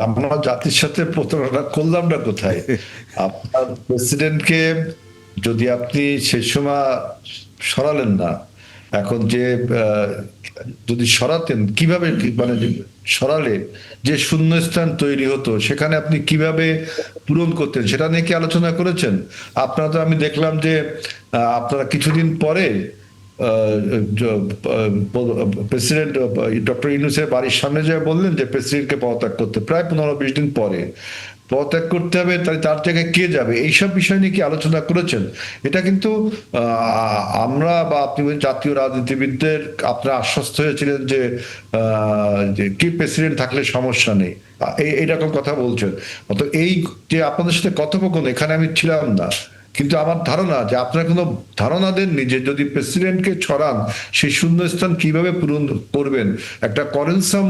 আমরা জাতির সাথে প্রতারণা করলাম না কোথায়? আপনার প্রেসিডেন্টকে যদি আপনি সে সময় সরালেন না, এখন যে যদি সরাতেন কিভাবে, মানে সরালে যে শূন্যস্থান তৈরি হতো সেখানে আপনি কিভাবে পূরণ করতেন সেটা নিয়ে কি আলোচনা করেছেন? আপনারা তো, আমি দেখলাম যে আপনারা কিছুদিন পরে প্রেসিডেন্ট ডক্টর ইউনূসের বাড়ির সামনে যে বললেন যে প্রেসিডেন্টকে পদত্যাগ করতে, প্রায় 15-20 দিন পরে পদত্যাগ করতে হবে, তার জায়গায় কে যাবে, এইসব বিষয় নিয়ে কি আলোচনা করেছেন? এটা কিন্তু আমরা বা আপনি জাতীয় রাজনীতিবিদদের আপনারা আশ্বস্ত হয়েছিলেন যে কি প্রেসিডেন্ট থাকলে সমস্যা নেই, এইরকম কথা বলছেন। অত এই যে আপনাদের সাথে কথোপকথন, এখানে আমি ছিলাম না, কিন্তু আমার ধারণা যে আপনারা কোনো ধারণা দেননি যে যদি প্রেসিডেন্টকে ছড়ান সেই শূন্যস্থান কিভাবে পূরণ করবেন। একটা করেনসাম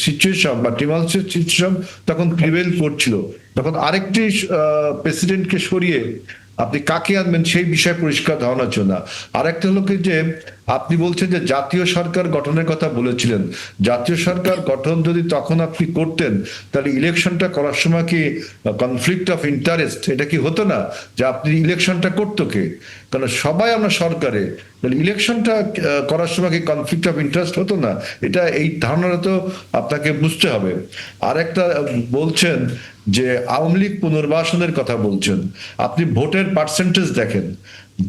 সিচুয়েশন বা টিমালসের সিচুয়েশন তখন প্রিভেল করছিল, তখন আরেকটি প্রেসিডেন্টকে সরিয়ে আপনি কাকে আনবেন সেই বিষয়ে পরিষ্কার ধারণা ছিল না। আরেকটা হলো কি যে আপনি বলছেন যে জাতীয় সরকার গঠনের কথা বলেছিলেন, জাতীয় সরকার গঠন যদি তখন আপনি করতেন তাহলে ইলেকশনটা করার সময় কি কনফ্লিক্ট অফ ইন্টারেস্ট এটা কি হতো না, যে আপনি ইলেকশনটা করতো কে? কারণ সবাই আমরা সরকারে, তাহলে ইলেকশনটা করার সময় কি কনফ্লিক্ট অফ ইন্টারেস্ট হতো না? এটা, এই ধারণাটা তো আপনাকে বুঝতে হবে। আর একটা বলছেন যে আওয়ামী লীগ পুনর্বাসনের কথা বলছেন, আপনি ভোটের পার্সেন্টেজ দেখেন,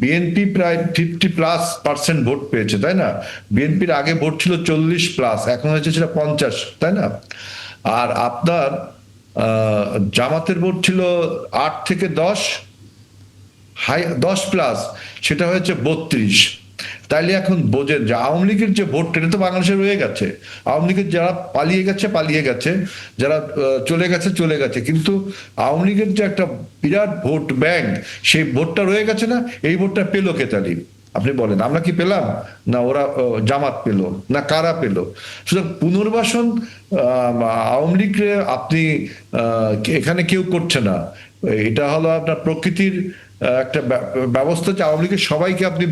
বিএনপি প্রায় 50+% ভোট পেয়েছে, তাই না? বিএনপির আগে ভোট ছিল 40+, এখন হয়েছে সেটা 50, তাই না? আর আপনার জামাতের ভোট ছিল 8 থেকে 10, 10+, সেটা হয়েছে 32। তাইলে এখন বোঝেন যে আওয়ামী লীগের যে ভোট, এটা তো বাংলাদেশে রয়ে গেছে। আওয়ামী লীগের যারা পালিয়ে গেছে, যারা চলে গেছে, কিন্তু আওয়ামী লীগের যে একটা বিরাট ভোট ব্যাংক, সেই ভোটটা রয়ে গেছে না? এই ভোটটা পেলো কে তাহলে? আপনি বলেন, আমরা কি পেলাম না ওরা জামাত পেল না কারা পেল? সুতরাং পুনর্বাসন আওয়ামী লীগের আপনি এখানে কেউ করছে না। এটা হলো আপনার প্রকৃতির একটা ব্যবস্থা, যে আওয়ামী লীগের সবাইকে আপনি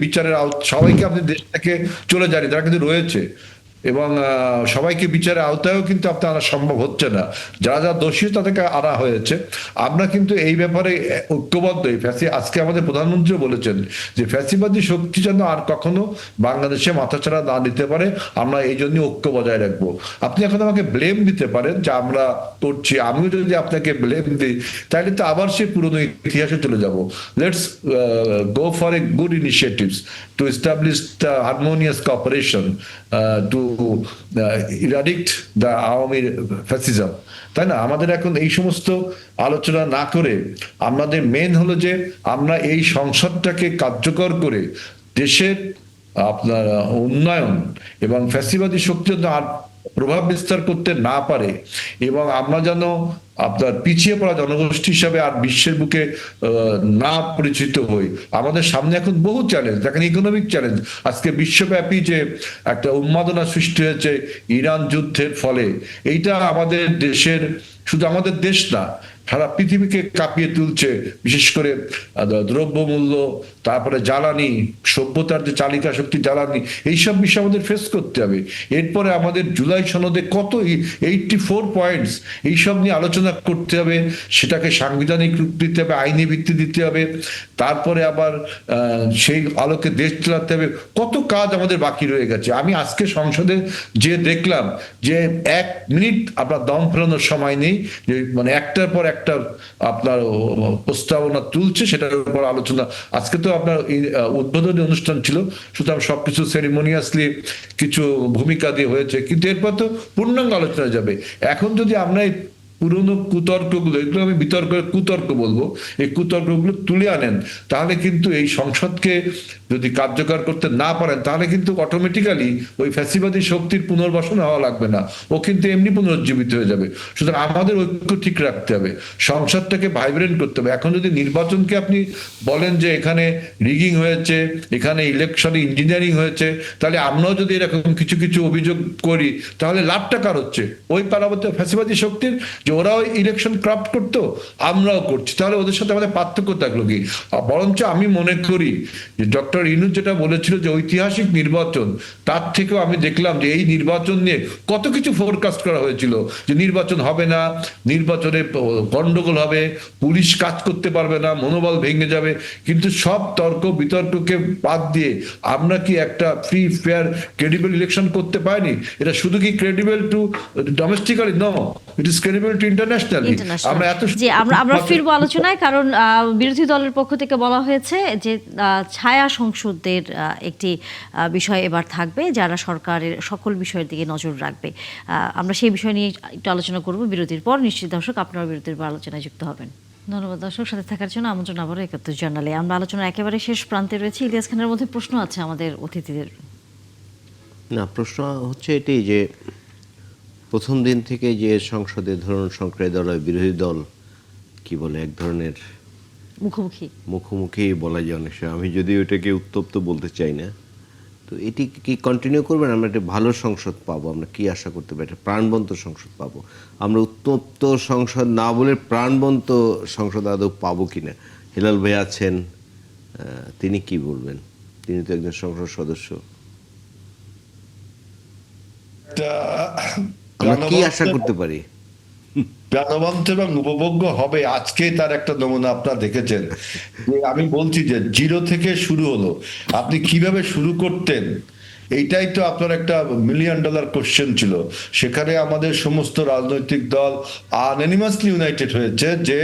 সবাইকে আপনি দেশ থেকে চলে যান, তারা কিন্তু রয়েছে, এবং সবাইকে বিচারের আওতায়ও কিন্তু আপনার আনা সম্ভব হচ্ছে না। যারা যারা দোষী তাদেরকে আনা হয়েছে। আমরা কিন্তু এই ব্যাপারে ঐক্যবদ্ধ। আজকে আমাদের প্রধানমন্ত্রীও বলেছেন যে ফ্যাসিবাদী শক্তি যেন আর কখনো বাংলাদেশে মাথাচাড়া না দিতে পারে, আমরা এই জন্য ঐক্য বজায় রাখবো। আপনি এখন আমাকে ব্লেম দিতে পারেন যে আমরা করছি, আমিও যদি আপনাকে ব্লেম দিই তাহলে তো আবার সেই পুরনো ইতিহাসে চলে যাব। Let's go for a good initiatives to establish the harmonious cooperation to eradicate the Awami fascism, তাই না? আমাদের এখন এই সমস্ত আলোচনা না করে আমাদের মেন হলো যে আমরা এই সংসদটাকে কার্যকর করে দেশের আপনার উন্নয়ন এবং ফ্যাসিবাদী শক্তি যেন আর প্রভাব বিস্তার করতে না পারে, এবং আমরা যেন আপনার পিছিয়ে পড়া জনগোষ্ঠী হিসাবে আর বিশ্বের বুকে না পরিচিত হই। আমাদের সামনে এখন বহু চ্যালেঞ্জ, দেখেন ইকোনমিক চ্যালেঞ্জ, আজকে বিশ্বব্যাপী যে একটা উন্মাদনা সৃষ্টি হয়েছে ইরান যুদ্ধের ফলে, এইটা আমাদের দেশের, শুধু আমাদের দেশ না, সারা পৃথিবীকে কাঁপিয়ে তুলছে। বিশেষ করে দ্রব্যমূল্য, তারপরে জ্বালানি, সভ্যতার যে চালিকা শক্তি জ্বালানি, এইসব বিষয় আমাদের ফেস করতে হবে। এরপরে আমাদের জুলাই সনদে কত 84 পয়েন্টস, এইসব নিয়ে আলোচনা করতে হবে, সেটাকে সাংবিধানিক রূপ দিতে হবে, আইনি ভিত্তি দিতে হবে, তারপরে আবার সেই আলোকে দেশ চালাতে হবে। কত কাজ আমাদের বাকি রয়ে গেছে। আমি আজকে সংসদে যে দেখলাম যে 1 মিনিট আপনার দম ফেরানোর সময় নেই, যে মানে একটার পর একটা আপনার প্রস্তাবনা তুলছে, সেটার উপর আলোচনা। আজকে তো আপনার উদ্বোধনী অনুষ্ঠান ছিল, সুতরাং সবকিছু সেরিমোনিয়াসলি কিছু ভূমিকা দিয়ে হয়েছে, কিন্তু এরপর তো পূর্ণাঙ্গ আলোচনা যাবে। এখন যদি আমরা এই পুরনো কুতর্কগুলো, এগুলো আমি বিতর্কের কুতর্ক বলবো, এই কুতর্কগুলো তুলে আনেন, তাহলে কিন্তু এই সংসদকে যদি কার্যকর করতে না পারেন, তাহলে কিন্তু অটোমেটিক্যালি ওই ফ্যাসিবাদী শক্তির পুনর্বাসন হওয়া লাগবে না, ও কিন্তু এমনি পুনরুজ্জীবিত হয়ে যাবে। সুতরাং আমাদের ঐক্য ঠিক রাখতে হবে, সংসদটাকে ভাইব্রেন্ট করতে হবে। এখন যদি নির্বাচনকে আপনি বলেন যে এখানে রিগিং হয়েছে, এখানে ইলেকশনে ইঞ্জিনিয়ারিং হয়েছে, তাহলে আমরাও যদি এরকম কিছু কিছু অভিযোগ করি, তাহলে লাভটা কার হচ্ছে? ওই পারাবত্য ফ্যাসিবাদী শক্তির, যে ওরাও ইলেকশন ক্রাফট করতো, আমরাও করছি, তাহলে ওদের সাথে আমাদের পার্থক্য থাকলো কি? বরঞ্চ আমি মনে করি যে ডক্টর ইউনূস যেটা বলেছিল যে ঐতিহাসিক নির্বাচন, তার থেকেও আমি দেখলাম যে এই নির্বাচন নিয়ে কত কিছু ফোরকাস্ট করা হয়েছিল, যে নির্বাচন হবে না, নির্বাচনে গন্ডগোল হবে, পুলিশ কাজ করতে পারবে না, মনোবল ভেঙে যাবে। কিন্তু সব তর্ক বিতর্ককে বাদ দিয়ে আমরা কি একটা ফ্রি ফেয়ার ক্রেডিবল ইলেকশন করতে পারিনি? এটা শুধু কি credible to domestically? No, it is credible to internationally. আমরা এত জি, আমরা ফিরবো আলোচনায়, কারণ বিরোধী দলের পক্ষ থেকে বলা হয়েছে যে ছায়া সংসদের একটি বিষয় এবার থাকবে, যারা সরকারের সকল বিষয়ের দিকে নজর রাখবে। আমরা সেই বিষয় নিয়ে একটু আলোচনা করব বিরতির পর। নিশ্চিত দর্শক, আপনারা বিরতির পর আলোচনায় যুক্ত হবেন। ধন্যবাদ দর্শক, সাথে থাকার জন্য আমন্ত্রণ আবারও ৭১ জার্নালে। আমরা আলোচনার একেবারে শেষ প্রান্তে রয়েছে। ইলিয়াস খানের মধ্যে প্রশ্ন আছে আমাদের অতিথিদের। না, প্রশ্ন হচ্ছে এটাই যে প্রথম দিন থেকে যে সংসদে ধরুন সরকারি দল আর বিরোধী দল কি বলে এক ধরনের মুখোমুখি বলা যায় অনেক সময়, আমি যদিও এটাকে উত্তপ্ত বলতে চাই না, তো এটি কি কন্টিনিউ করবেন? আমরা একটা ভালো সংসদ পাবো, আমরা কি আশা করতে পারি? একটা প্রাণবন্ত সংসদ পাবো? আমরা উত্তপ্ত সংসদ না বলে প্রাণবন্ত সংসদ আদৌ পাবো কিনা? হেলাল ভাই আছেন, তিনি কি বলবেন? তিনি তো একজন সংসদ সদস্য। আমরা কি আশা করতে পারি? প্রাণবন্ত এবং উপভোগ্য হবে। আজকে তার একটা নমুনা আপনারা দেখেছেন, যে আমি বলছি যে 0 থেকে শুরু হলো, আপনি কিভাবে শুরু করতেন, এইটাই তো আপনার একটা $1 মিলিয়ন কোশ্চেন ছিল। সেখানে আমাদের সমস্ত রাজনৈতিক দল আনএনিমাসলি ইউনাইটেড হয়েছে যে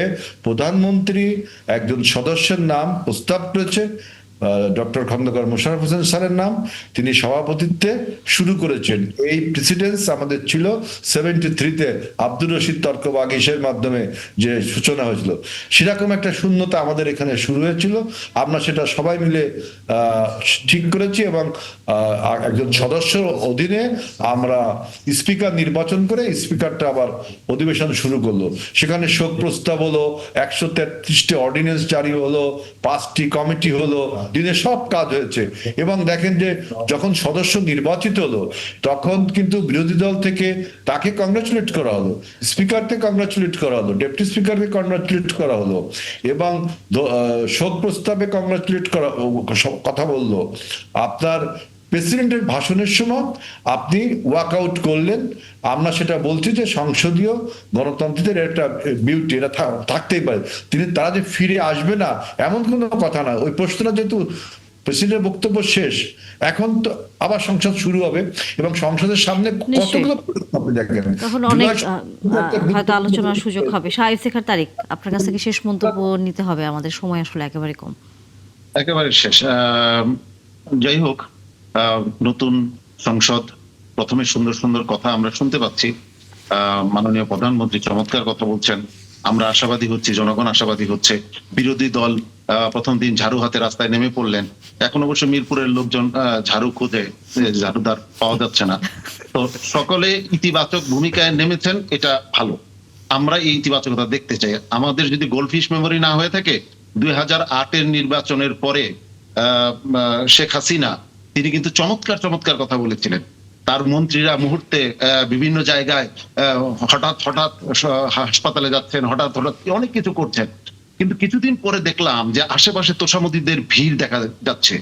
প্রধানমন্ত্রী একজন সদস্যের নাম প্রস্তাব করেছে, ডক্টর খন্দকার মোশাররফ হোসেন স্যারের নাম, তিনি সভাপতিত্বে শুরু করেছেন। এই প্রেসিডেন্স আমাদের ছিল 73-তে আব্দুর রশিদ তর্ক বাগিশের মাধ্যমে যে সূচনা হয়েছিল, সেরকম একটা শূন্যতা আমাদের এখানে শুরু হয়েছিল। আমরা সেটা সবাই মিলে ঠিক করেছি, এবং একজন সদস্যর অধীনে আমরা স্পিকার নির্বাচন করে স্পিকারটা আবার অধিবেশন শুরু করলো। সেখানে শোক প্রস্তাব হলো, 133টি অর্ডিন্যান্স জারি হলো, 5টি কমিটি হলো, দিনে সব কাজ হয়েছে। এবং দেখেন যে যখন সদস্য নির্বাচিত হলো, তখন কিন্তু বিরোধী দল থেকে তাকে কংগ্রাচুলেট করা হলো, স্পিকারকে কংগ্রাচুলেট করা হলো, ডেপুটি স্পিকারকে কংগ্রাচুলেট করা হলো, এবং শোক প্রস্তাবে কংগ্রাচুলেট করা কথা বললো। আপনার প্রেসিডেন্টের ভাষণের সময় আপনি ওয়াক আউট করলেন। আমরা সেটা বলছি যে সংসদীয় গণতন্ত্রের একটা বিউটি, এটা থাকতেই পারে। তারা যে ফিরে আসবে না এমন কোনো কথা না। ওই প্রশ্নটা যেহেতু প্রেসিডেন্টের বক্তব্য শেষ, এখন তো আবার সংসদ শুরু হবে, এবং সংসদের সামনে কতগুলো দেখেন, তখন অনেক হয়তো আলোচনার সুযোগ হবে। শাহ ইফতেখার তারিক, আপনার কাছ থেকে শেষ মন্তব্য নিতে হবে, আমাদের সময় আসলে একেবারে কম। একেবারে শেষ। যাই হোক, নতুন সংসদ, প্রথমে সুন্দর সুন্দর কথা আমরা শুনতে পাচ্ছি। মাননীয় প্রধানমন্ত্রী চমৎকার কথা বলছেন, আমরা আশাবাদী হচ্ছি, জনগণ আশাবাদী হচ্ছে। বিরোধী দল প্রথম দিন ঝাড়ু হাতে রাস্তায় নেমে পড়লেন। এখন অবশ্য মিরপুরের লোকজন ঝাড়ু খোঁজে, ঝাড়ুদার পাওয়া যাচ্ছে না। তো সকলে ইতিবাচক ভূমিকায় নেমেছেন, এটা ভালো। আমরা এই ইতিবাচকতা দেখতে চাই। আমাদের যদি গোল্ডফিশ মেমোরি না হয়ে থাকে, 2008-এর নির্বাচনের পরে শেখ হাসিনা তিনি কিন্তু চমৎকার চমৎকার কথা বলেছিলেন। তার মন্ত্রীরা মুহূর্তে বিভিন্ন জায়গায় হঠাৎ হঠাৎ হাসপাতালে যাচ্ছেন, হঠাৎ হঠাৎ অনেক কিছু করছেন। কিন্তু কিছুদিন পরে দেখলাম যে আশেপাশে তোষামোদীদের ভিড় দেখা যাচ্ছে।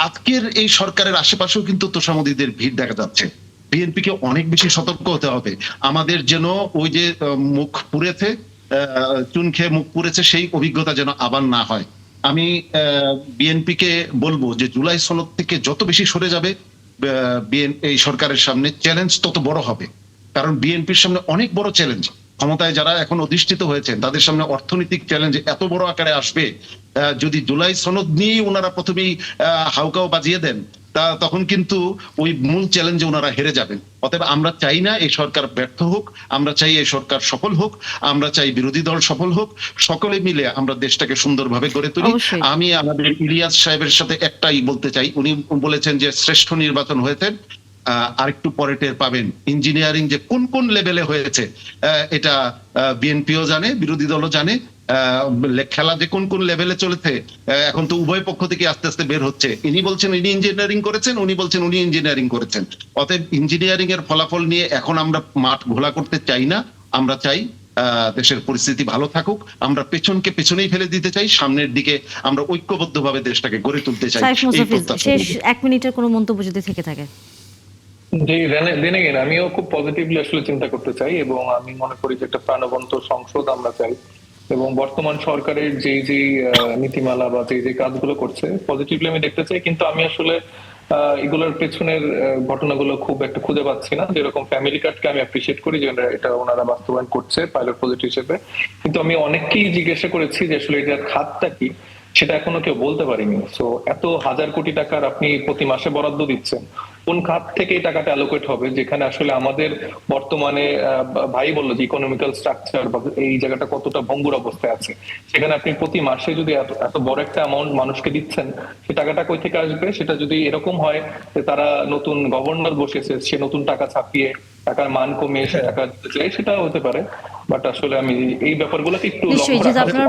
আজকের এই সরকারের আশেপাশেও কিন্তু তোষামোদীদের ভিড় দেখা যাচ্ছে। বিএনপিকে অনেক বেশি সতর্ক হতে হবে। আমাদের যেন ওই যে মুখ পুড়েছে, চুন খেয়ে মুখ পুড়েছে, সেই অভিজ্ঞতা যেন আবার না হয়। আমি বিএনপিকে বলবো যে জুলাই সনদ থেকে যত বেশি সরে যাবে এই সরকারের সামনে চ্যালেঞ্জ তত বড় হবে। কারণ বিএনপির সামনে অনেক বড় চ্যালেঞ্জ। ক্ষমতায় যারা এখন অধিষ্ঠিত হয়েছেন তাদের সামনে অর্থনৈতিক চ্যালেঞ্জ এত বড় আকারে আসবে, যদি জুলাই সনদ নিয়ে ওনারা প্রথমেই হাউকাও বাজিয়ে দেন, তখন কিন্তু ওই মূল চ্যালেঞ্জে ওনারা হেরে যাবেন। অতএব আমরা চাই না এই সরকার ব্যর্থ হোক, আমরা চাই এই সরকার সফল হোক, আমরা চাই বিরোধী দল সফল হোক, সকলে মিলে আমরা দেশটাকে সুন্দরভাবে গড়ে তুলি। অবশ্যই। আমি আমাদের ইলিয়াস সাহেবের সাথে একটাই বলতে চাই, উনি বলেছেন যে শ্রেষ্ঠ নির্বাচন হয়েছে। আরেকটু পরে টের পাবেন ইঞ্জিনিয়ারিং যে কোন কোন লেভেলে হয়েছে, এটা বিএনপিও জানে, বিরোধী দলও জানে। খেলা যে কোন কোন লেভেলে চলেছে এখন তো উভয় পক্ষ থেকে আস্তে আস্তে বের হচ্ছে। ইনি বলছেন ইনি ইঞ্জিনিয়ারিং করেছেন, উনি বলছেন উনি ইঞ্জিনিয়ারিং করেছেন। অতএব ইঞ্জিনিয়ারিং এর ফলাফল নিয়ে এখন আমরা মাঠ ঘোলা করতে চাই না। আমরা চাই দেশের পরিস্থিতি ভালো থাকুক। আমরা পেছনকে পেছনেই ফেলে দিতে চাই, সামনের দিকে আমরা ঐক্যবদ্ধভাবে দেশটাকে গড়ে তুলতে চাই। সাইফ মুস্তাফিজ, শেষ 1 মিনিটের কোনো মন্তব্য যদি থেকে থাকে। জি, দেন এগেন আমিও খুব পজিটিভলি আসলে চিন্তা করতে চাই এবং আমি মনে করি যে একটা প্রাণবন্ত সংসদ আমরা চাই এবং বর্তমান সরকারের যে নীতিমালা বা যে কাজগুলো করছে পজিটিভলি আমি দেখতে চাই। কিন্তু আমি আসলে এগুলোর পেছনের ঘটনাগুলো খুব একটা খুঁজে পাচ্ছি না। যেরকম ফ্যামিলি কার্ডকে আমি অ্যাপ্রিসিয়েট করি যে এটা ওনারা বাস্তবায়ন করছে পাইলট প্রজেক্ট হিসেবে, কিন্তু আমি অনেককেই জিজ্ঞাসা করেছি যে আসলে এটার খাতটা কি সেটা এখনো কেউ বলতে পারিনি। সো এত হাজার কোটি টাকার আপনি প্রতি মাসে বরাদ্দ দিচ্ছেন, কোন খাত থেকে এই টাকাটা অ্যালোকেট হবে, যেখানে আসলে আমাদের বর্তমানে ভাই বললো যে ইকোনমিক্যাল স্ট্রাকচার বা এই জায়গাটা কতটা ভঙ্গুর অবস্থায় আছে, সেখানে আপনি প্রতি মাসে যদি এত বড় একটা অ্যামাউন্ট মানুষকে দিচ্ছেন, সে টাকাটা কই থেকে আসবে? সেটা যদি এরকম হয় যে তারা নতুন গভর্নর বসেছে, সে নতুন টাকা ছাপিয়ে টাকার মান কমিয়ে সে টাকা দিতে চায়, সেটাও হতে পারে। বাট আসলে আমি এই ব্যাপারগুলোকে একটু নিশ্চয়ই, লক্ষ্য যেহেতু রাখা আপনারা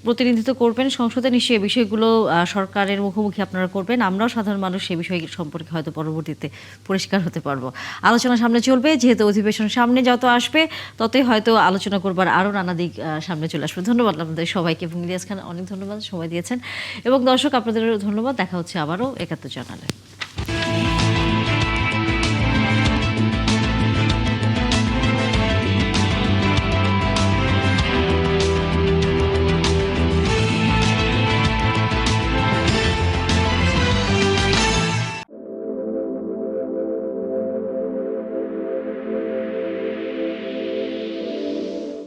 প্রতিনিধিত্ব করবেন সংসদে, নিশ্চয়ই এই বিষয়গুলো সরকারের মুখোমুখি আপনারা করবেন। আমরাও সাধারণ মানুষ এই বিষয় সম্পর্কে হয়তো পরবর্তীতে পরিষ্কার হতে পারবো। আলোচনা সামনে চলবে, যেহেতু অধিবেশন সামনে যত আসবে ততই হয়তো আলোচনা করবার আরও নানা দিক সামনে চলে আসবে। ধন্যবাদ আপনাদের সবাইকে এবং ইলিয়াস খান অনেক ধন্যবাদ সময় দিয়েছেন এবং দর্শক আপনাদেরও ধন্যবাদ। দেখা হচ্ছে আবারও ৭১ জানালে।